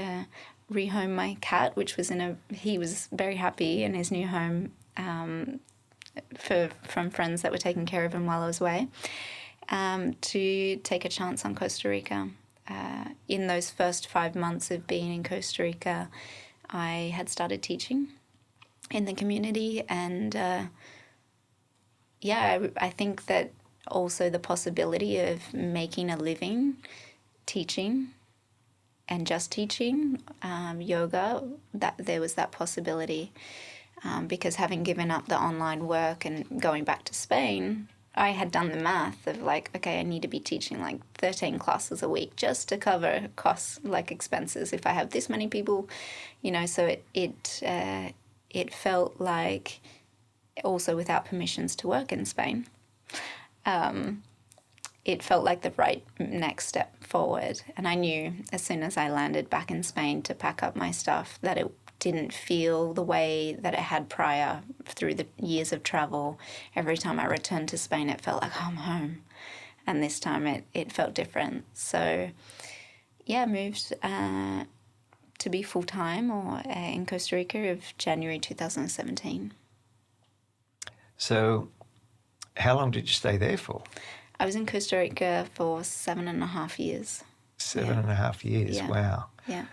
rehome my cat, which was he was very happy in his new home from friends that were taking care of him while I was away, to take a chance on Costa Rica. In those first 5 months of being in Costa Rica, I had started teaching in the community, and I think that also the possibility of making a living teaching and just teaching yoga, that there was that possibility, because having given up the online work and going back to Spain, I had done the math of like, okay, I need to be teaching like 13 classes a week just to cover costs, like expenses, if I have this many people, so it felt like, also without permissions to work in Spain, it felt like the right next step forward. And I knew as soon as I landed back in Spain to pack up my stuff that it didn't feel the way that it had prior through the years of travel. Every time I returned to Spain, it felt like I'm home. And this time it felt different. So, moved to be full-time in Costa Rica of January 2017. So how long did you stay there for? I was in Costa Rica for 7.5 years. 7.5 years, yeah. Wow. Yeah.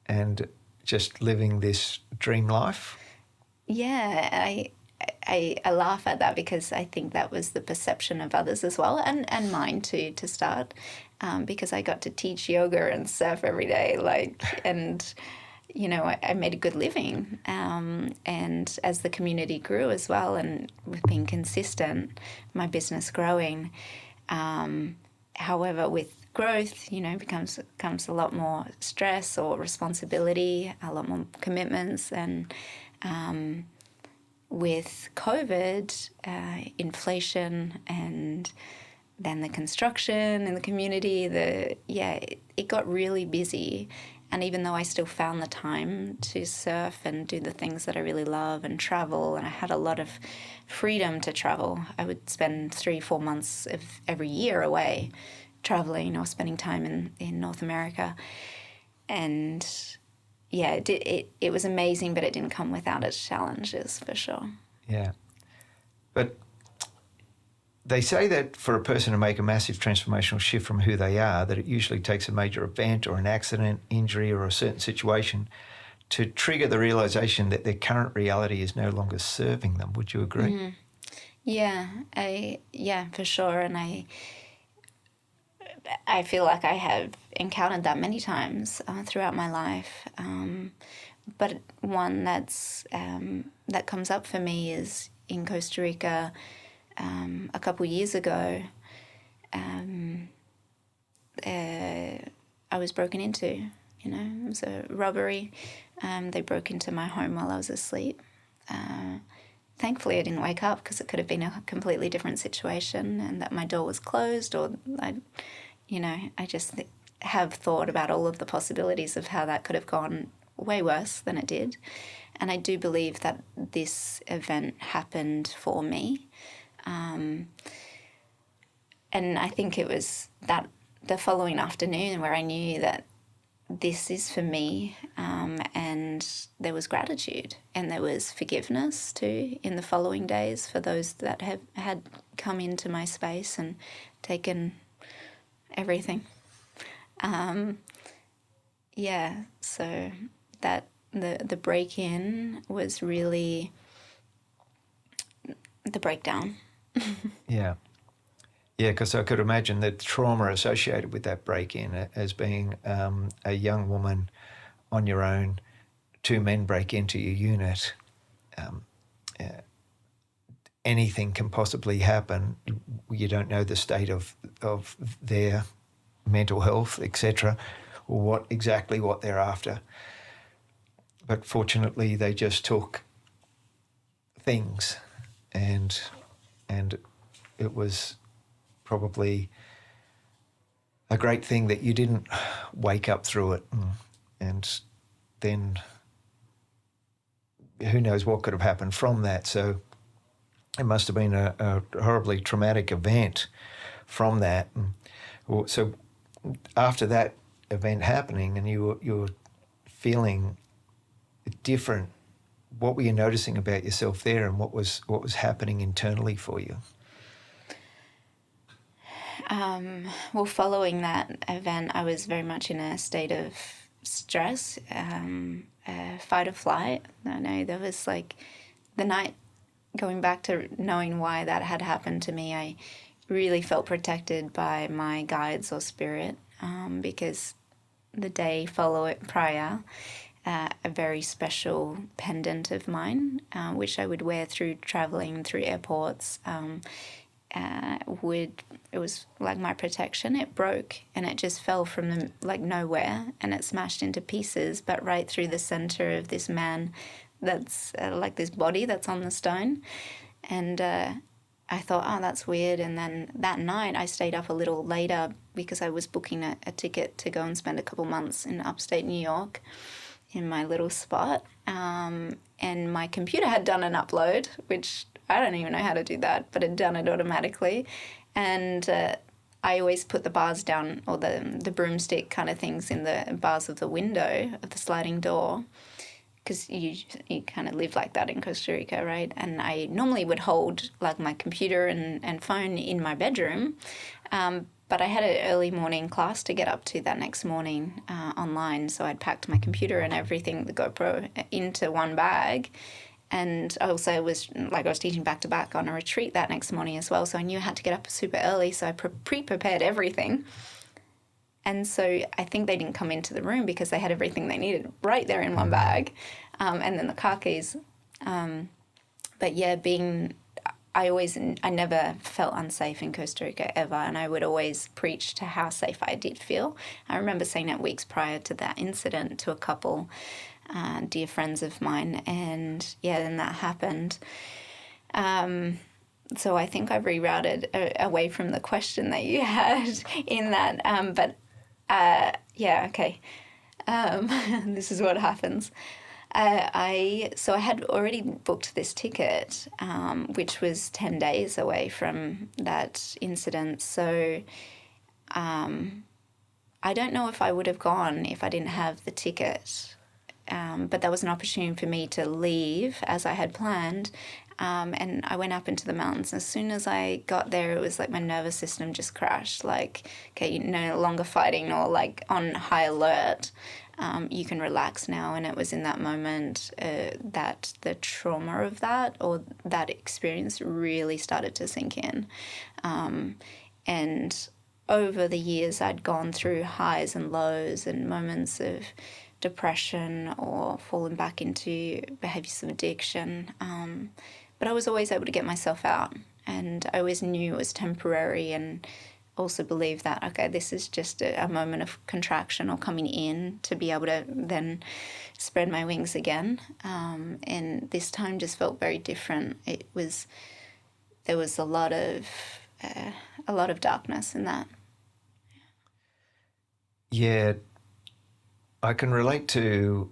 And just living this dream life? Yeah, I laugh at that because I think that was the perception of others as well, and mine too, to start, because I got to teach yoga and surf every day, and I made a good living, and as the community grew as well, and with being consistent, my business growing. However, with growth, comes a lot more stress or responsibility, a lot more commitments, and with COVID, inflation, and then the construction in the community, it got really busy. And even though I still found the time to surf and do the things that I really love and travel, and I had a lot of freedom to travel, I would spend 3-4 months of every year away traveling or spending time in North America. And it was amazing, but it didn't come without its challenges, for sure. Yeah. But they say that for a person to make a massive transformational shift from who they are, that it usually takes a major event or an accident, injury, or a certain situation to trigger the realization that their current reality is no longer serving them. Would you agree? Mm-hmm. Yeah, for sure. And I feel like I have encountered that many times throughout my life. But one that comes up for me is in Costa Rica. A couple years ago, I was broken into. It was a robbery. They broke into my home while I was asleep. Thankfully, I didn't wake up because it could have been a completely different situation, and that my door was closed, or I just have thought about all of the possibilities of how that could have gone way worse than it did. And I do believe that this event happened for me. And I think it was that the following afternoon where I knew that this is for me, and there was gratitude and there was forgiveness too in the following days for those that have had come into my space and taken everything. So that the break-in was really the breakdown. Yeah. Yeah, because I could imagine the trauma associated with that break-in as being a young woman on your own, two men break into your unit. Anything can possibly happen. You don't know the state of their mental health, etc., or what they're after. But fortunately, they just took things, and it was probably a great thing that you didn't wake up through it, and then who knows what could have happened from that. So it must have been a horribly traumatic event from that. So after that event happening and you were feeling different, what were you noticing about yourself there, and what was happening internally for you? Well, following that event, I was very much in a state of stress, fight or flight. I know there was like the night, going back to knowing why that had happened to me, I really felt protected by my guides or spirit, because the day prior, a very special pendant of mine, which I would wear through traveling through airports, it was like my protection. It broke and it just fell from nowhere, and it smashed into pieces, but right through the center of this man that's like this body that's on the stone. And I thought, oh, that's weird. And then that night I stayed up a little later because I was booking a ticket to go and spend a couple months in upstate New York in my little spot. And my computer had done an upload, which I don't even know how to do that, but it done it automatically. And I always put the bars down, or the broomstick kind of things in the bars of the window of the sliding door, because you kind of live like that in Costa Rica, right? And I normally would hold like my computer and phone in my bedroom, but I had an early morning class to get up to that next morning online, so I'd packed my computer and everything, the GoPro, into one bag. And I also was teaching back-to-back on a retreat that next morning as well, so I knew I had to get up super early, so I pre-prepared everything. And so I think they didn't come into the room because they had everything they needed right there in one bag, and then the car keys. But yeah, I never felt unsafe in Costa Rica ever, and I would always preach to how safe I did feel. I remember saying that weeks prior to that incident to a couple dear friends of mine, and yeah, then that happened. So I think I've rerouted away from the question that you had in that, okay. This is what happens. I had already booked this ticket, which was 10 days away from that incident. So I don't know if I would have gone if I didn't have the ticket. But that was an opportunity for me to leave as I had planned. And I went up into the mountains. As soon as I got there, it was like my nervous system just crashed. Like, okay, you're no longer fighting or like on high alert. You can relax now. And it was in that moment that the trauma of that, or that experience, really started to sink in. And over the years, I'd gone through highs and lows and moments of depression or falling back into behaviours of addiction. But I was always able to get myself out, and I always knew it was temporary, and also believed that, okay, this is just a moment of contraction or coming in to be able to then spread my wings again. And this time just felt very different. There was a lot of darkness in that. Yeah, I can relate to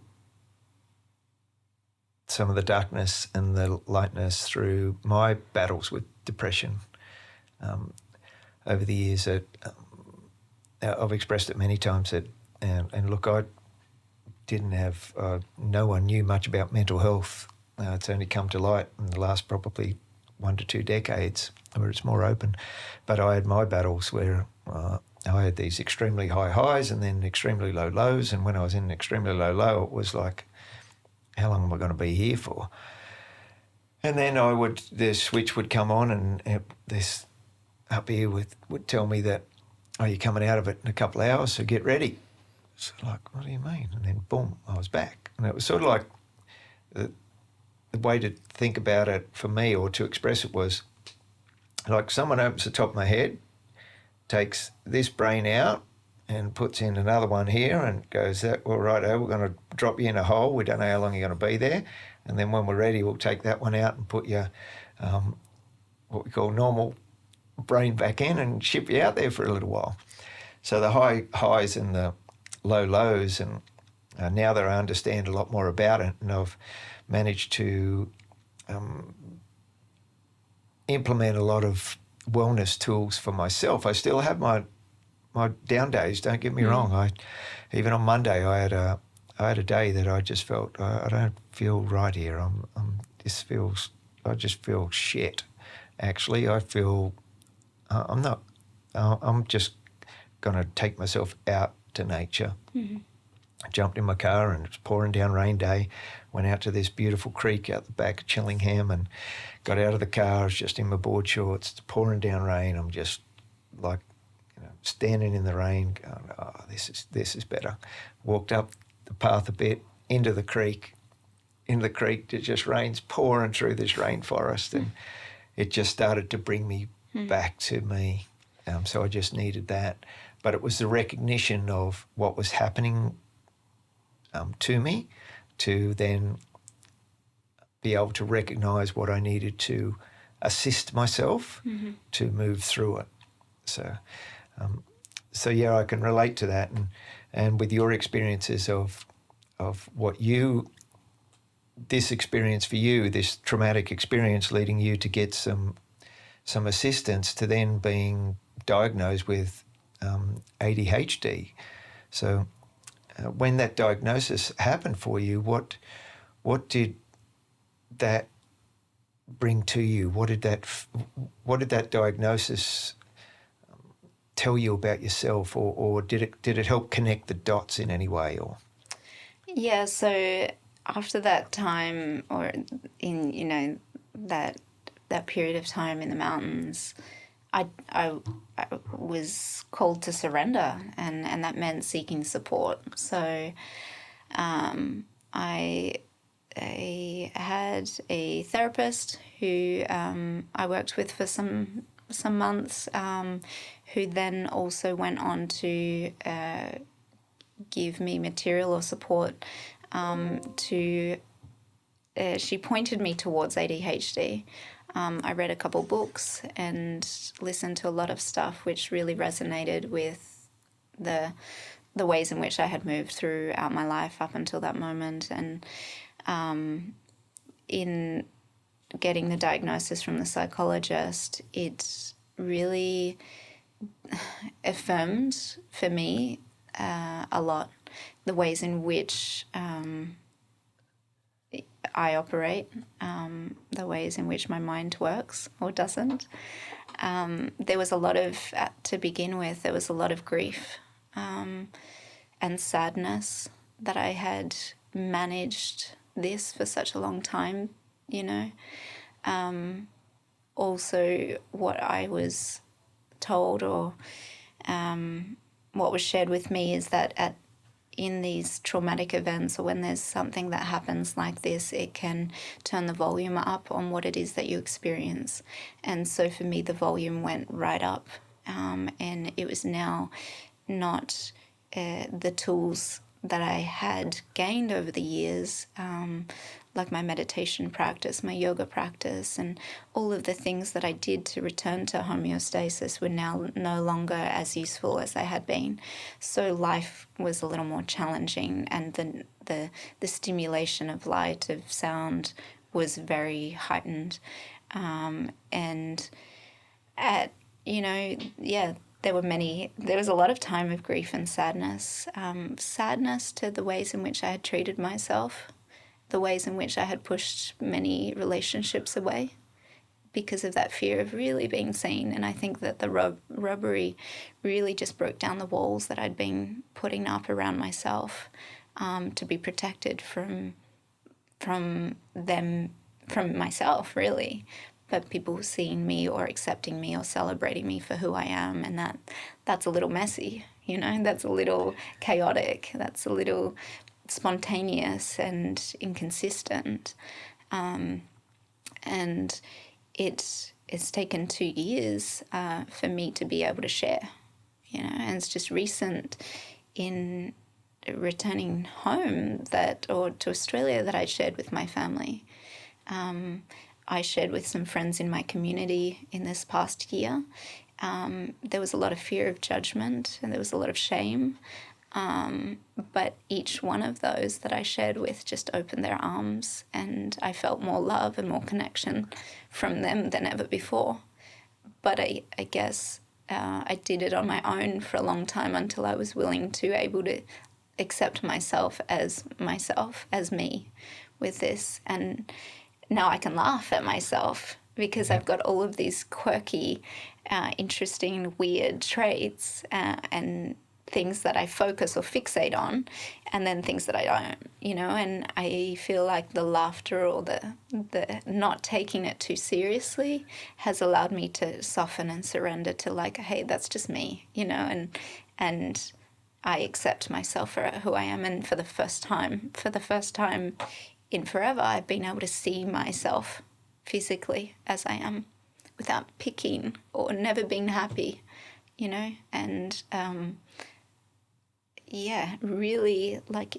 some of the darkness and the lightness through my battles with depression. over the years that I've expressed it many times that, and look, I didn't have, no one knew much about mental health. It's only come to light in the last probably 1 to 2 decades where it's more open. But I had my battles where I had these extremely high highs and then extremely low lows. And when I was in an extremely low low, it was like, how long am I going to be here for? And then the switch would come on and this up here would tell me that, oh, you're coming out of it in a couple of hours, so get ready. So like, what do you mean? And then boom, I was back. And it was sort of like the way to think about it for me or to express it was like someone opens the top of my head, takes this brain out and puts in another one here and goes, all right, we're going to drop you in a hole. We don't know how long you're going to be there. And then when we're ready, we'll take that one out and put your, what we call normal brain back in and ship you out there for a little while. So the high highs and the low lows, and now that I understand a lot more about it, and I've managed to implement a lot of wellness tools for myself. I still have my down days, don't get me wrong. Even on Monday I had a day that I just felt I don't feel right here. I just feel shit. Actually, I feel I'm just going to take myself out to nature. Mm-hmm. I jumped in my car and it was pouring down rain day, went out to this beautiful creek out the back of Chillingham and got out of the car. I was just in my board shorts, it's pouring down rain. I'm just like, standing in the rain going, oh, this is better. Walked up the path a bit into the creek. In the creek, it just rains pouring through this rainforest and it just started to bring me back to me. So I just needed that. But it was the recognition of what was happening to me to then be able to recognise what I needed to assist myself to move through it. So yeah, I can relate to that. And with your experiences of what this experience for you, this traumatic experience leading you to get some assistance to then being diagnosed with ADHD. So when that diagnosis happened for you, what did that bring to you? What did that diagnosis tell you about yourself, or did it help connect the dots in any way? Or yeah, so after that time, or in that period of time in the mountains, I was called to surrender, and that meant seeking support. So I had a therapist who I worked with for some months, who then also went on to give me material or support she pointed me towards ADHD. I read a couple books and listened to a lot of stuff which really resonated with the ways in which I had moved throughout my life up until that moment. And in getting the diagnosis from the psychologist, it really affirmed for me a lot the ways in which I operate, the ways in which my mind works or doesn't. There was a lot of, to begin with, there was a lot of grief and sadness that I had managed this for such a long time, Also, what I was told or what was shared with me is that in these traumatic events, or when there's something that happens like this, it can turn the volume up on what it is that you experience. And so for me, the volume went right up, and it was now not the tools that I had gained over the years, like my meditation practice, my yoga practice, and all of the things that I did to return to homeostasis were now no longer as useful as they had been. So life was a little more challenging, and the stimulation of light, of sound, was very heightened. And at there was a lot of time of grief and sadness. Sadness to the ways in which I had treated myself, the ways in which I had pushed many relationships away because of that fear of really being seen. And I think that the robbery really just broke down the walls that I'd been putting up around myself, to be protected from myself, really. But people seeing me or accepting me or celebrating me for who I am, and that's a little messy, that's a little chaotic, that's a little spontaneous and inconsistent. And it's taken 2 years for me to be able to share, and it's just recent in returning home or to Australia that I shared with my family. I shared with some friends in my community in this past year. There was a lot of fear of judgment and there was a lot of shame. But each one of those that I shared with just opened their arms, and I felt more love and more connection from them than ever before. But I guess I did it on my own for a long time until I was willing to able to accept myself, as me with this. And now I can laugh at myself because I've got all of these quirky, interesting, weird traits and things that I focus or fixate on, and then things that I don't, and I feel like the laughter or the not taking it too seriously has allowed me to soften and surrender to like, hey, that's just me, and I accept myself for who I am. And for the first time in forever, I've been able to see myself physically as I am without picking or never being happy, and really like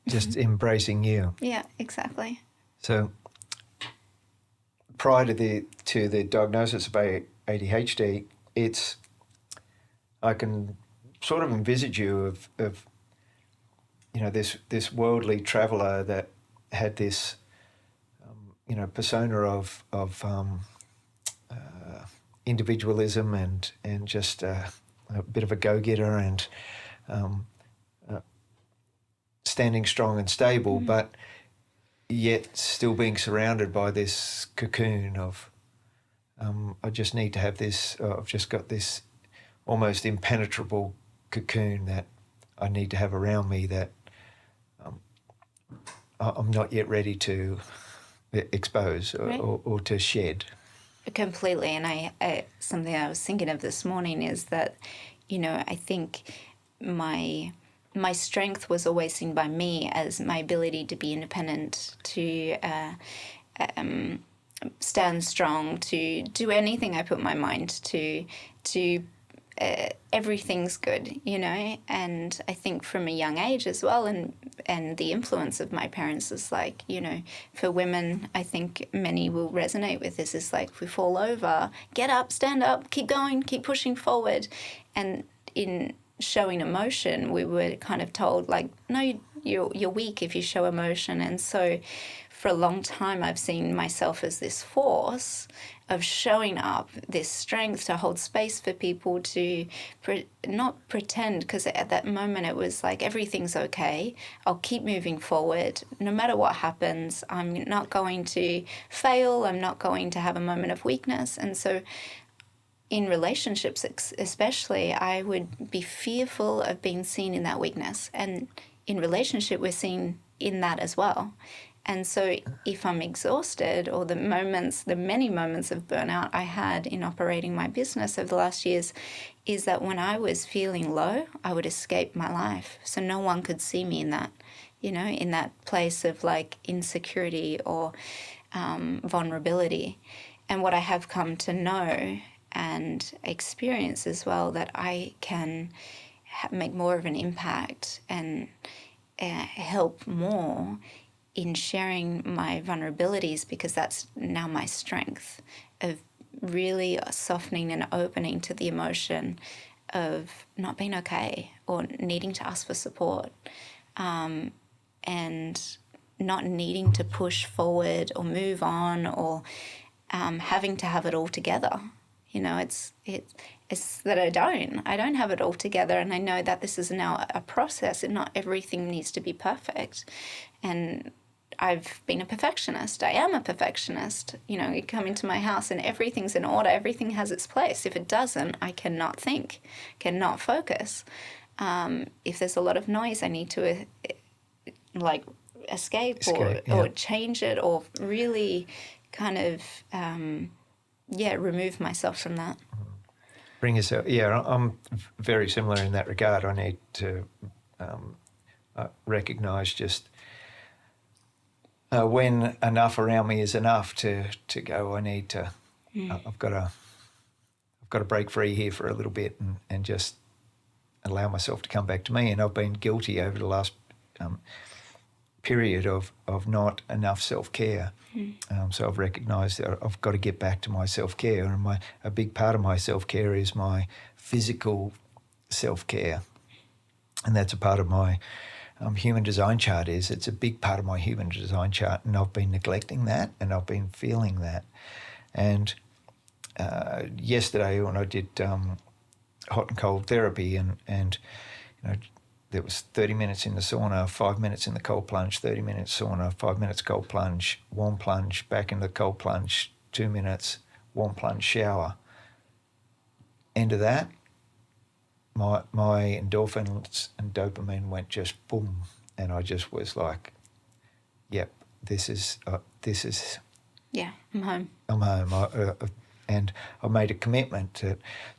Just embracing you. Yeah, exactly. So prior to the diagnosis of ADHD, I can sort of envisage you of this worldly traveller that had this persona of individualism and just a bit of a go-getter and standing strong and stable, but yet still being surrounded by this cocoon of I just need to have this. I've just got this almost impenetrable cocoon that I need to have around me that I'm not yet ready to expose or to shed. Completely. And I something I was thinking of this morning is that, I think my strength was always seen by me as my ability to be independent, to stand strong, to do anything I put my mind to everything's good, and I think from a young age as well, and the influence of my parents is like, for women, I think many will resonate with this, is like, if we fall over, get up, stand up, keep going, keep pushing forward. And in showing emotion, we were kind of told like, no, you're weak if you show emotion. And so for a long time, I've seen myself as this force of showing up, this strength to hold space for people, to not pretend, because at that moment it was like, everything's okay, I'll keep moving forward no matter what happens, I'm not going to fail, I'm not going to have a moment of weakness. And so in relationships especially, I would be fearful of being seen in that weakness, and in relationship we're seen in that as well. And so if I'm exhausted, or the many moments of burnout I had in operating my business over the last years, is that when I was feeling low, I would escape my life. So no one could see me in that, in that place of like insecurity or vulnerability. And what I have come to know and experience as well, that I can make more of an impact and help more in sharing my vulnerabilities, because that's now my strength, of really softening and opening to the emotion of not being okay or needing to ask for support, and not needing to push forward or move on or having to have it all together. You know, it's that I don't have it all together, and I know that this is now a process, and not everything needs to be perfect. And I've been a perfectionist. I am a perfectionist. You know, you come into my house and everything's in order. Everything has its place. If it doesn't, I cannot think, cannot focus. If there's a lot of noise, I need to escape or change it, or really kind of remove myself from that. Bring yourself. Yeah, I'm very similar in that regard. I need to recognise just when enough around me is enough to go. I need to. I've got to break free here for a little bit and just allow myself to come back to me. And I've been guilty over the last period of not enough self-care. So I've recognised that I've got to get back to my self-care, and a big part of my self-care is my physical self-care, and that's a part of my human design chart. It's a big part of my human design chart, and I've been neglecting that, and I've been feeling that. And yesterday when I did hot and cold therapy, and you know, there was 30 minutes in the sauna, 5 minutes in the cold plunge, 30 minutes sauna, 5 minutes cold plunge, warm plunge, back in the cold plunge, 2 minutes, warm plunge, shower. End of that, my endorphins and dopamine went just boom, and I just was like, yep, this is yeah, I'm home. I'm home. And I made a commitment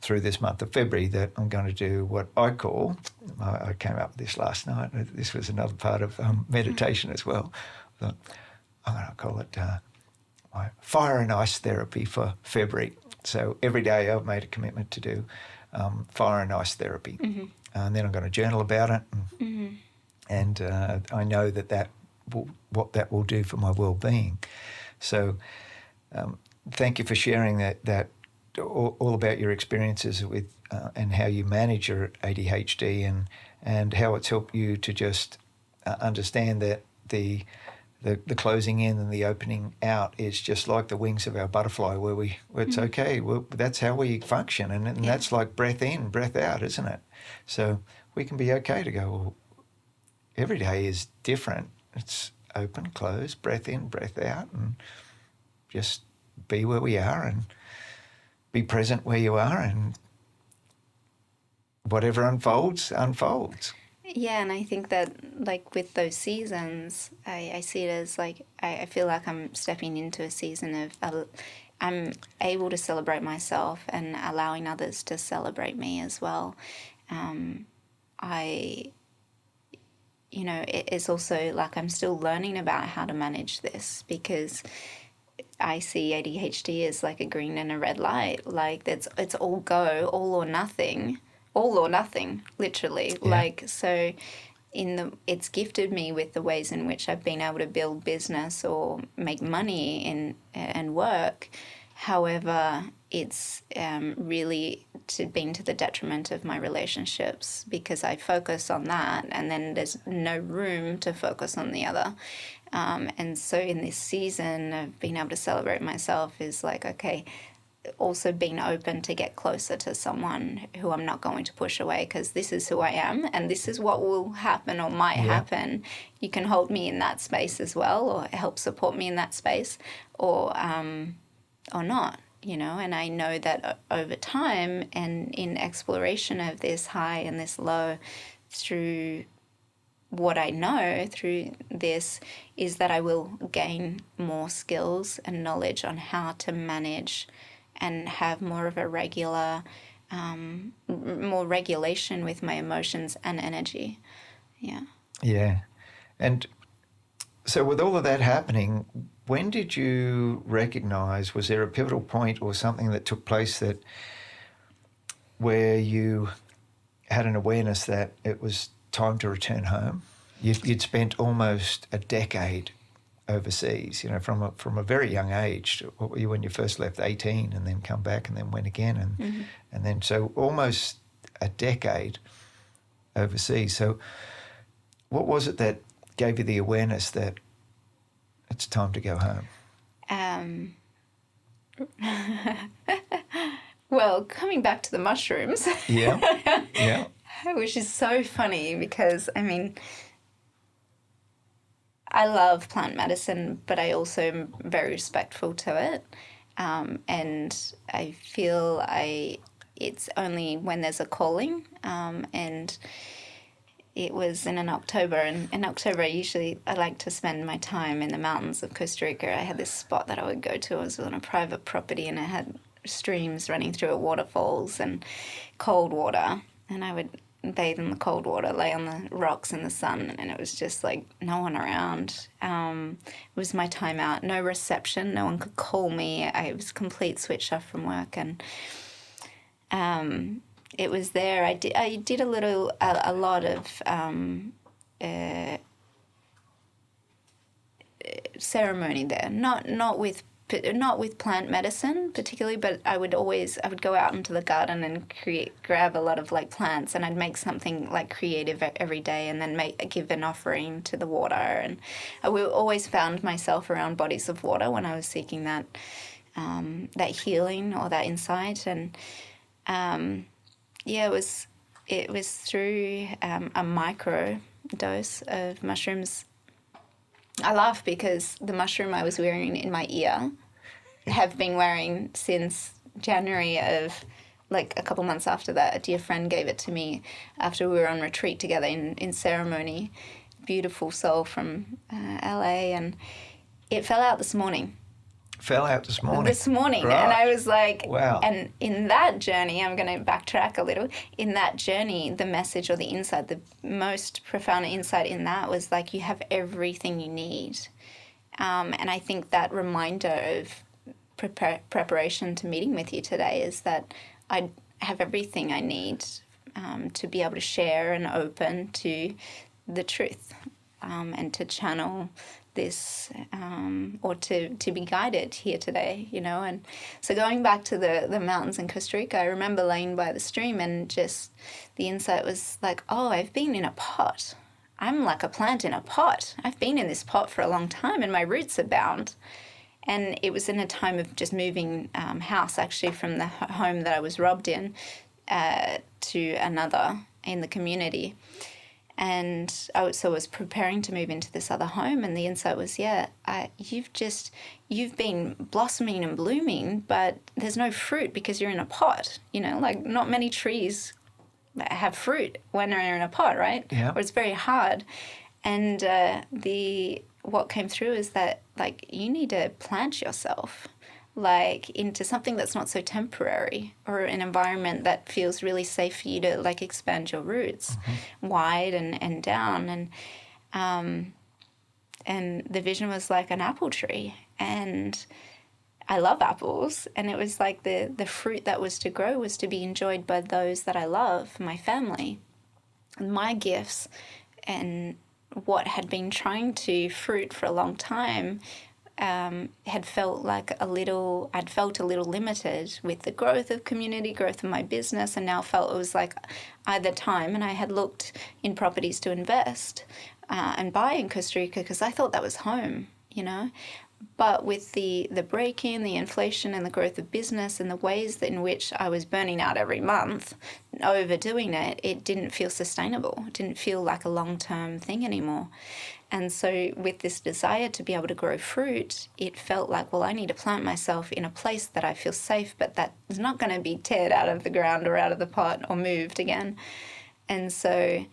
through this month of February that I'm going to do what I call, I came up with this last night, this was another part of meditation as well. I'm going to call it my fire and ice therapy for February. So every day I've made a commitment to do fire and ice therapy. And then I'm going to journal about it. And I know what that will do for my well-being. So thank you for sharing that all about your experiences with and how you manage your ADHD and how it's helped you to just understand that the closing in and the opening out is just like the wings of our butterfly, where it's okay. That's how we function, and that's like breath in, breath out, isn't it? So we can be okay to go, well, every day is different. It's open, close, breath in, breath out, and just be where we are and be present where you are, and whatever unfolds. Yeah, and I think that, like, with those seasons, I see it as, like, I feel like I'm stepping into a season of, I'm able to celebrate myself and allowing others to celebrate me as well. It's also like I'm still learning about how to manage this, because I see ADHD as like a green and a red light. Like it's all go, all or nothing, literally. Yeah. Like, so it's gifted me with the ways in which I've been able to build business or make money and work. However, it's really been to the detriment of my relationships, because I focus on that and then there's no room to focus on the other. And so in this season of being able to celebrate myself is like, okay, also being open to get closer to someone who I'm not going to push away, because this is who I am and this is what will happen or might happen. You can hold me in that space as well, or help support me in that space, or not, and I know that over time and in exploration of this high and this low, through what I know through this, is that I will gain more skills and knowledge on how to manage and have more of a regular, more regulation with my emotions and energy. Yeah. Yeah. And so with all of that happening, when did you recognise, was there a pivotal point or something that took place where you had an awareness that it was time to return home? You'd spent almost a decade overseas, from a very young age. What were you when you first left? 18, and then come back and then went again, and then so almost a decade overseas. So what was it that gave you the awareness that it's time to go home? Well, coming back to the mushrooms, Yeah, yeah. which is so funny because, I mean, I love plant medicine, but I also am very respectful to it. And I feel it's only when there's a calling. And it was in an October, and in October I like to spend my time in the mountains of Costa Rica. I had this spot that I would go to. It was on a private property, and it had streams running through it, waterfalls and cold water. And I would bathe in the cold water, lay on the rocks in the sun, and it was just like no one around. It was my time out, no reception, no one could call me. I was complete switch off from work, and it was there. I did a lot of ceremony there. Not with plant medicine particularly, but I would go out into the garden and grab a lot of like plants, and I'd make something like creative every day, and then give an offering to the water. And I always found myself around bodies of water when I was seeking that healing or that insight. And it was through a micro dose of mushrooms. I laugh because the mushroom I was wearing in my ear have been wearing since January of, like, a couple months after that. A dear friend gave it to me after we were on retreat together in ceremony. Beautiful soul from LA, and it fell out this morning. Fell out this morning. Right. And I was like, wow. And in that journey, I'm going to backtrack a little. In that journey, the message or the insight, the most profound insight in that was like, you have everything you need. And I think that reminder of preparation to meeting with you today is that I have everything I need to be able to share and open to the truth, and to channel this, or to be guided here today, And so going back to the mountains in Costa Rica, I remember laying by the stream, and just the insight was like, oh, I've been in a pot. I'm like a plant in a pot. I've been in this pot for a long time, and my roots are bound. And it was in a time of just moving house, actually, from the home that I was robbed in to another in the community. And I was preparing to move into this other home, and the insight was, you've been blossoming and blooming, but there's no fruit because you're in a pot. Like, not many trees have fruit when they're in a pot, right? Yeah. Or it's very hard. And what came through is that, like, you need to plant yourself, like, into something that's not so temporary, or an environment that feels really safe for you to, like, expand your roots wide and down. And the vision was like an apple tree, and I love apples, and it was like the fruit that was to grow was to be enjoyed by those that I love, my family, and my gifts. And what had been trying to fruit for a long time had felt like I'd felt a little limited with the growth of community, growth of my business, and now felt it was like either time. And I had looked in properties to invest and buy in Costa Rica because I thought that was home, But with the break-in, the inflation, and the growth of business, and the ways in which I was burning out every month, overdoing it, it didn't feel sustainable. It didn't feel like a long-term thing anymore. And so with this desire to be able to grow fruit, it felt like, well, I need to plant myself in a place that I feel safe, but that is not going to be teared out of the ground or out of the pot or moved again. And so,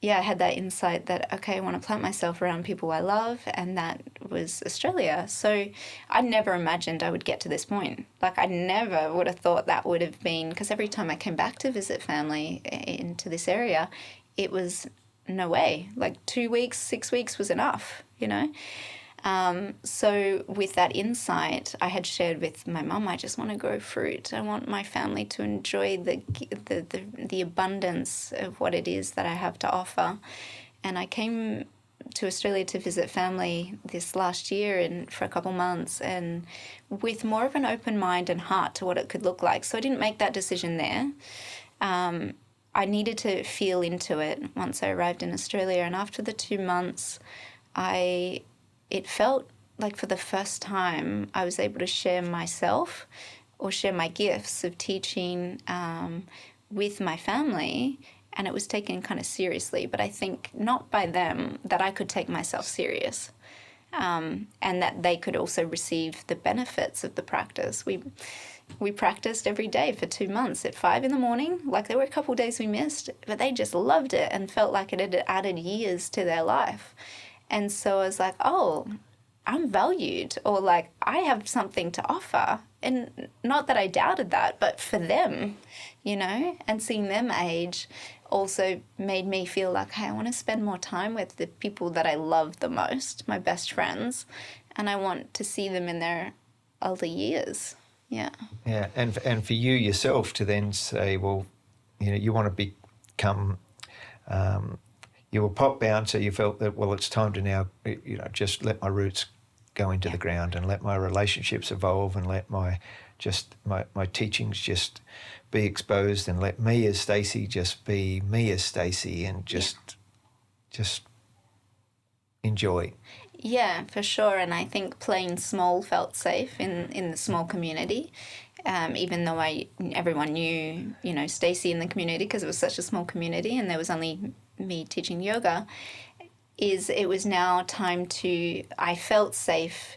I had that insight that, okay, I want to plant myself around people I love, and that was Australia. So I never imagined I would get to this point. Like, I never would have thought that would have been, because every time I came back to visit family into this area, it was no way. Like 2 weeks, 6 weeks was enough, So with that insight, I had shared with my mum, I just want to grow fruit. I want my family to enjoy the abundance of what it is that I have to offer. And I came to Australia to visit family this last year for a couple months, and with more of an open mind and heart to what it could look like. So I didn't make that decision there. I needed to feel into it once I arrived in Australia, and after the 2 months, it felt like for the first time, I was able to share myself or share my gifts of teaching with my family, and it was taken kind of seriously, but I think not by them, that I could take myself serious, and that they could also receive the benefits of the practice. We practiced every day for 2 months at 5 a.m. Like, there were a couple of days we missed, but they just loved it and felt like it had added years to their life. And so I was like, oh, I'm valued, or like I have something to offer. And not that I doubted that, but for them, you know, and seeing them age also made me feel like, hey, I want to spend more time with the people that I love the most, my best friends, and I want to see them in their older years. Yeah. Yeah, and for you yourself to then say, well, you know, you want to become, you were pop bound, so you felt that, well, it's time to now, you know, just let my roots go into the ground and let my relationships evolve and let my teachings just be exposed and let me as Stacey just be me as Stacey and just enjoy. Yeah, for sure. And I think playing small felt safe in the small community, even though everyone knew, you know, Stacey in the community because it was such a small community and there was only me teaching yoga. It was now time to, I felt safe,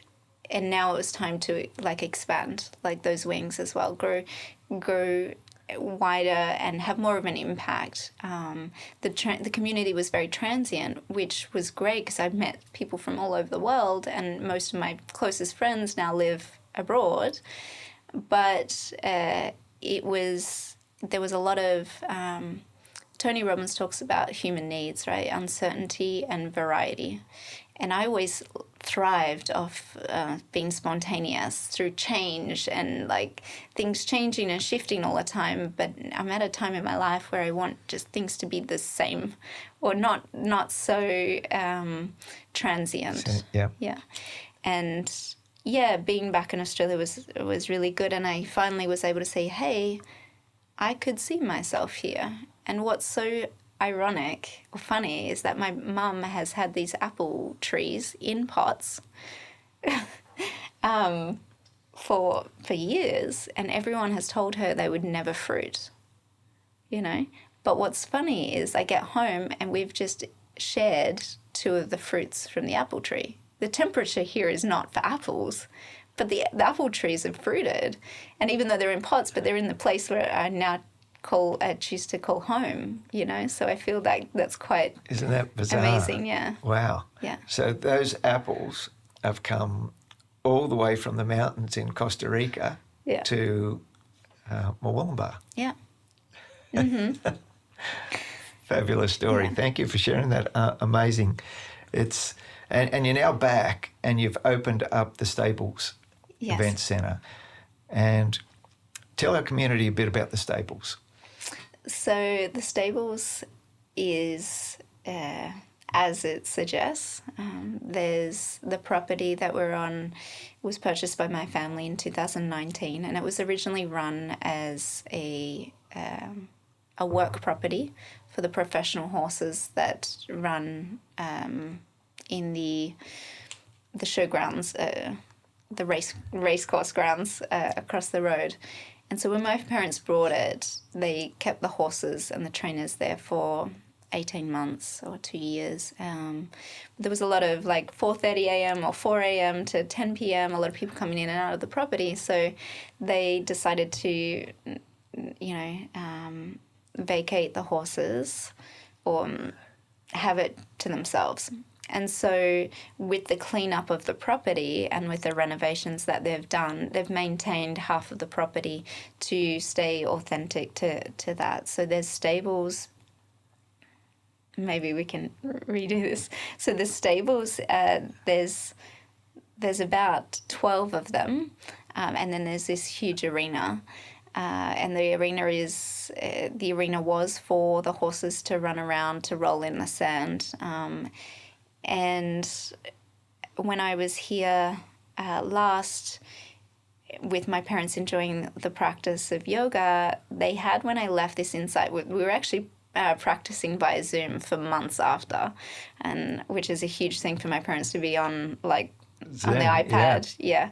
and now it was time to like expand, like those wings as well, grow wider and have more of an impact. The community was very transient, which was great because I've met people from all over the world, and most of my closest friends now live abroad. But there was a lot of Tony Robbins talks about human needs, right? Uncertainty and variety. And I always thrived off being spontaneous through change and like things changing and shifting all the time. But I'm at a time in my life where I want just things to be the same, or not so transient. Yeah. Yeah. And yeah, being back in Australia was really good. And I finally was able to say, hey, I could see myself here. And what's so ironic or funny is that my mum has had these apple trees in pots for years, and everyone has told her they would never fruit, you know. But what's funny is I get home and we've just shared 2 of the fruits from the apple tree. The temperature here is not for apples, but the apple trees have fruited, and even though they're in pots, but they're in the place where I now choose to call home, you know. So I feel like that's quite, isn't that bizarre? Amazing, yeah. Wow. Yeah. So those apples have come all the way from the mountains in Costa Rica to Mooloolaba. Yeah. Mm-hmm. Fabulous story. Yeah. Thank you for sharing that. Amazing. It's and you're now back and you've opened up the Stables Event Centre. And tell our community a bit about the Stables. So the Stables is, as it suggests, there's the property that we're on was purchased by my family in 2019, and it was originally run as a work property for the professional horses that run in the showgrounds, the race course grounds across the road. And so when my parents bought it, they kept the horses and the trainers there for 18 months or 2 years. There was a lot of like 4:30 a.m. or 4 a.m. to 10 p.m., a lot of people coming in and out of the property. So they decided to, you know, vacate the horses or have it to themselves. And so with the cleanup of the property and with the renovations that they've done, they've maintained half of the property to stay authentic to that. So there's stables. Maybe we can redo this. So the stables, there's about 12 of them, and then there's this huge arena. And the arena was for the horses to run around, to roll in the sand. And when I was here last with my parents enjoying the practice of yoga, they had, when I left, this insight. We were actually practicing via Zoom for months after, and which is a huge thing for my parents to be on, like on the Zen, iPad. Yeah.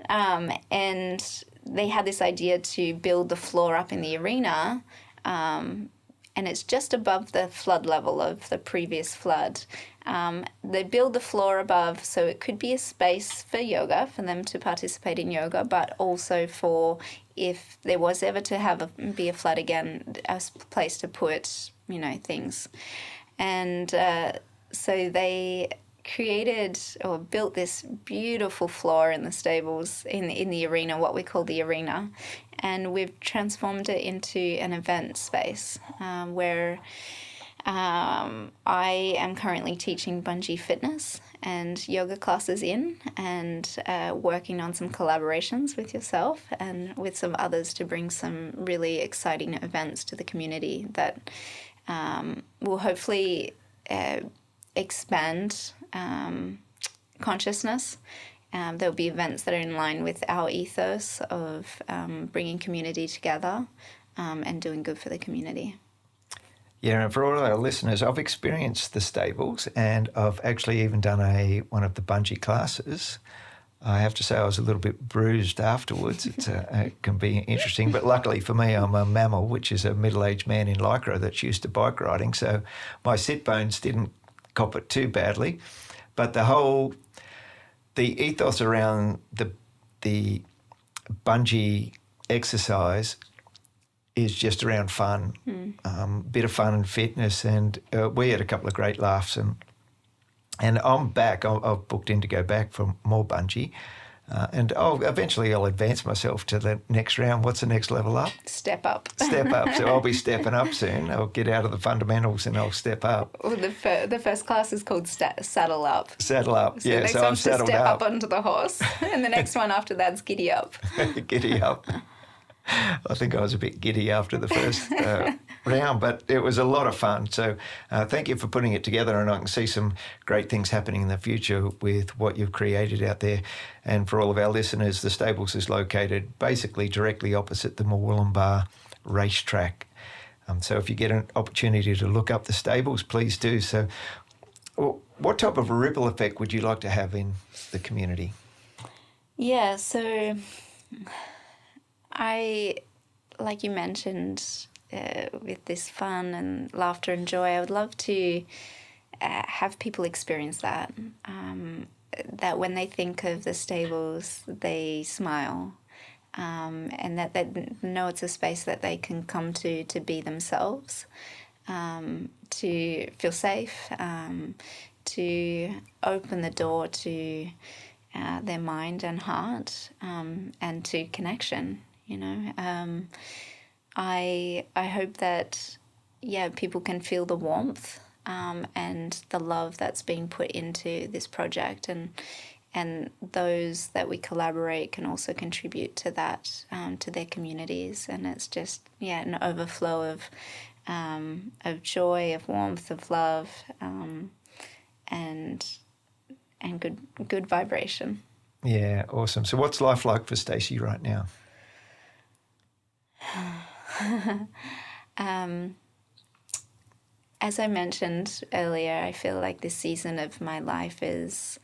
And they had this idea to build the floor up in the arena, and it's just above the flood level of the previous flood. They build the floor above so it could be a space for yoga, for them to participate in yoga, but also for if there was ever to be a flood again, a place to put, things. And so they created or built this beautiful floor in the stables in the arena, what we call the arena, and we've transformed it into an event space where I am currently teaching bungee fitness and yoga classes and working on some collaborations with yourself and with some others to bring some really exciting events to the community that will hopefully expand consciousness. There'll be events that are in line with our ethos of bringing community together and doing good for the community. Yeah, and for all our listeners, I've experienced the stables, and I've actually even done one of the bungee classes. I have to say I was a little bit bruised afterwards. It can be interesting, but luckily for me, I'm a mammal, which is a middle-aged man in Lycra that's used to bike riding, so my sit bones didn't cop it too badly. But the ethos around the bungee exercise is just around fun, bit of fun and fitness, and we had a couple of great laughs, and I'm back. I've booked in to go back for more bungee, and eventually I'll advance myself to the next round. What's the next level up? Step up. Step up. So I'll be stepping up soon. I'll get out of the fundamentals and I'll step up. Well, the first class is called Saddle Up. Saddle up. So yeah, the next so I'm one's to saddled step up. up onto the horse, and the next one after that's Giddy Up. Giddy up. I think I was a bit giddy after the first round, but it was a lot of fun. So thank you for putting it together, and I can see some great things happening in the future with what you've created out there. And for all of our listeners, the stables is located basically directly opposite the Murwillumbah racetrack. So if you get an opportunity to look up the stables, please do. So what type of a ripple effect would you like to have in the community? Yeah, so like you mentioned, with this fun and laughter and joy, I would love to have people experience that. That when they think of the stables, they smile, and that they know it's a space that they can come to be themselves, to feel safe, to open the door to their mind and heart, and to connection. I hope that people can feel the warmth and the love that's being put into this project, and those that we collaborate can also contribute to that, to their communities, and it's just an overflow of joy, of warmth, of love, and good vibration. Yeah, awesome. So what's life like for Stacey right now? As I mentioned earlier, I feel like this season of my life is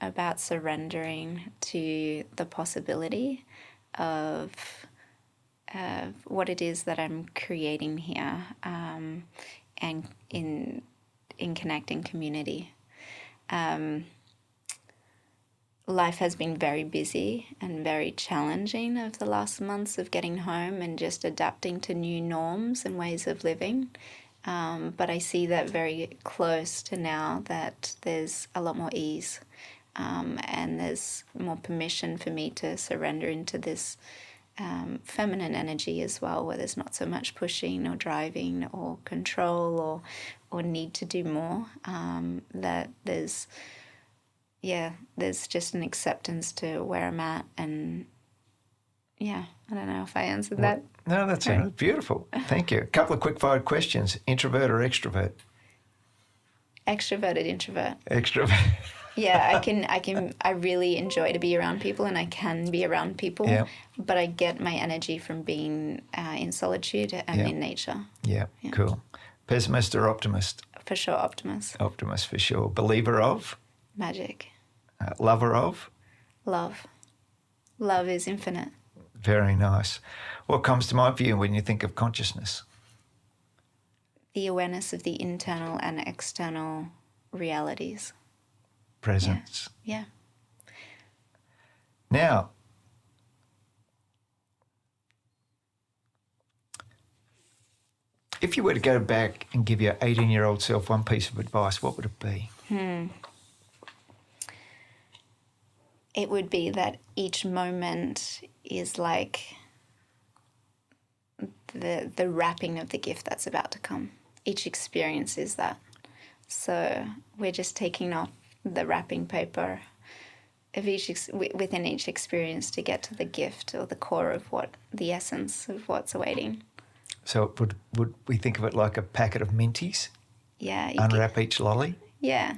about surrendering to the possibility of what it is that I'm creating here, and in connecting community. Life has been very busy and very challenging over the last months of getting home and just adapting to new norms and ways of living. But I see that very close to now that there's a lot more ease, and there's more permission for me to surrender into this feminine energy as well, where there's not so much pushing or driving or control or need to do more. That there's just an acceptance to where I'm at, and I don't know if I answered that. No, that's beautiful. Thank you. A couple of quick-fire questions. Introvert or extrovert? Extroverted introvert. Extrovert. Yeah, I really enjoy to be around people, and I can be around people, but I get my energy from being in solitude and in nature. Yeah, cool. Pessimist or optimist? For sure, optimist. Optimist, for sure. Believer of? Magic. Lover of? Love. Love is infinite. Very nice. What comes to mind for you when you think of consciousness? The awareness of the internal and external realities. Presence. Yeah. Now, if you were to go back and give your 18-year-old self one piece of advice, what would it be? It would be that each moment is like the wrapping of the gift that's about to come. Each experience is that. So we're just taking off the wrapping paper of within each experience to get to the gift or the core of the essence of what's awaiting. So would we think of it like a packet of minties? Yeah. Unwrap each lolly? Yeah.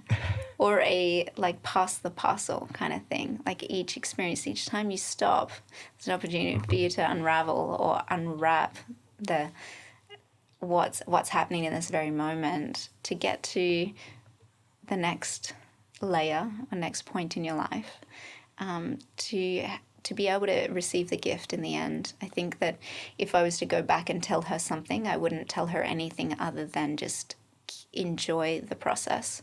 Or a pass the parcel kind of thing. Like each experience, each time you stop, there's an opportunity for you to unravel or unwrap what's happening in this very moment to get to the next layer or next point in your life, to be able to receive the gift in the end. I think that if I was to go back and tell her something, I wouldn't tell her anything other than just enjoy the process.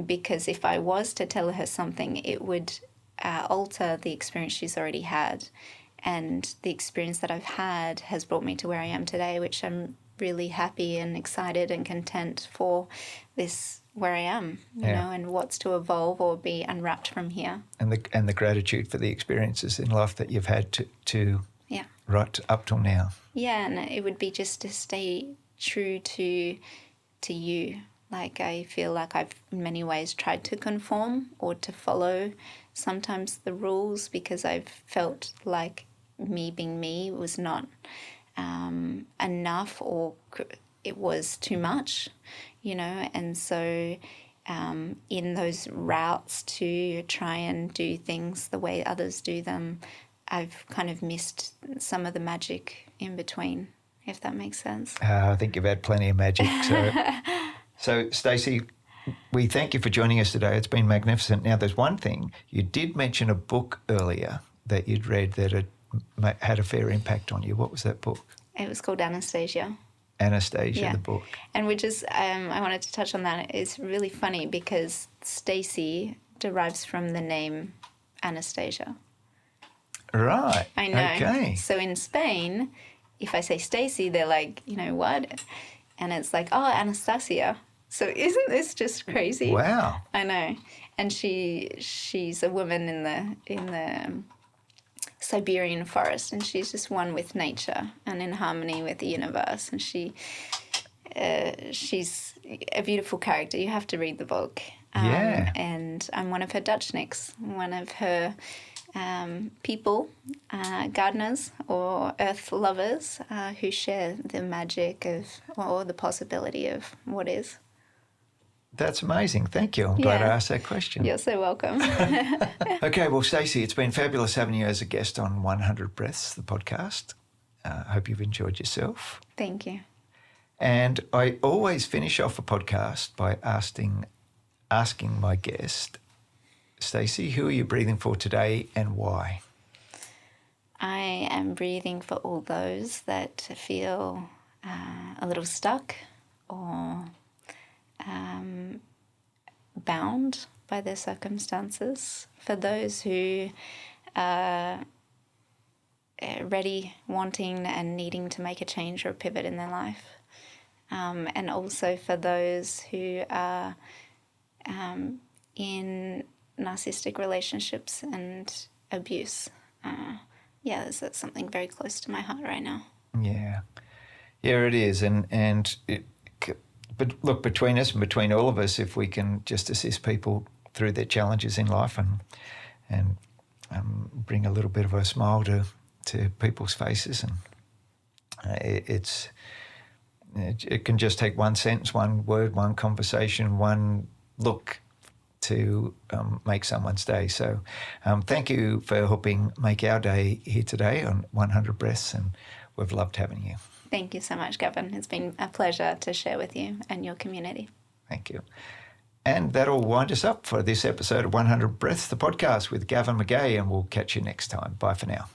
Because if I was to tell her something, it would alter the experience she's already had. And the experience that I've had has brought me to where I am today, which I'm really happy and excited and content for this, where I am, you know, and what's to evolve or be unwrapped from here. And the gratitude for the experiences in life that you've had to right up till now. Yeah, and it would be just to stay true to you. Like, I feel like I've in many ways tried to conform or to follow sometimes the rules because I've felt like me being me was not enough, or it was too much, you know. And so in those routes to try and do things the way others do them, I've kind of missed some of the magic in between, if that makes sense. I think you've had plenty of magic. So Stacey, we thank you for joining us today. It's been magnificent. Now, there's one thing. You did mention a book earlier that you'd read that had a fair impact on you. What was that book? It was called Anastasia. Anastasia, the book. And which is, I wanted to touch on that. It's really funny because Stacey derives from the name Anastasia. Right. I know. Okay. So in Spain, if I say Stacey, they're like, you know, what? And it's like, oh, Anastasia. So isn't this just crazy? Wow. I know. And she's a woman in the Siberian forest, and she's just one with nature and in harmony with the universe. And she's a beautiful character. You have to read the book. And I'm one of her Dutchniks, one of her people, gardeners or earth lovers who share the magic of, or the possibility of what is. That's amazing. Thank you. I'm glad I asked that question. You're so welcome. Okay, well, Stacey, it's been fabulous having you as a guest on 100 Breaths, the podcast. I hope you've enjoyed yourself. Thank you. And I always finish off a podcast by asking my guest, Stacey, who are you breathing for today and why? I am breathing for all those that feel a little stuck or bound by their circumstances, for those who are ready, wanting and needing to make a change or a pivot in their life, and also for those who are in narcissistic relationships and abuse. That's something very close to my heart right now. Yeah, it is, but look, between us and between all of us, if we can just assist people through their challenges in life and bring a little bit of a smile to people's faces, and it can just take one sentence, one word, one conversation, one look to make someone's day. So thank you for helping make our day here today on 100 Breaths, and we've loved having you. Thank you so much, Gavin. It's been a pleasure to share with you and your community. Thank you. And that'll wind us up for this episode of 100 Breaths, the podcast with Gavin McGahey, and we'll catch you next time. Bye for now.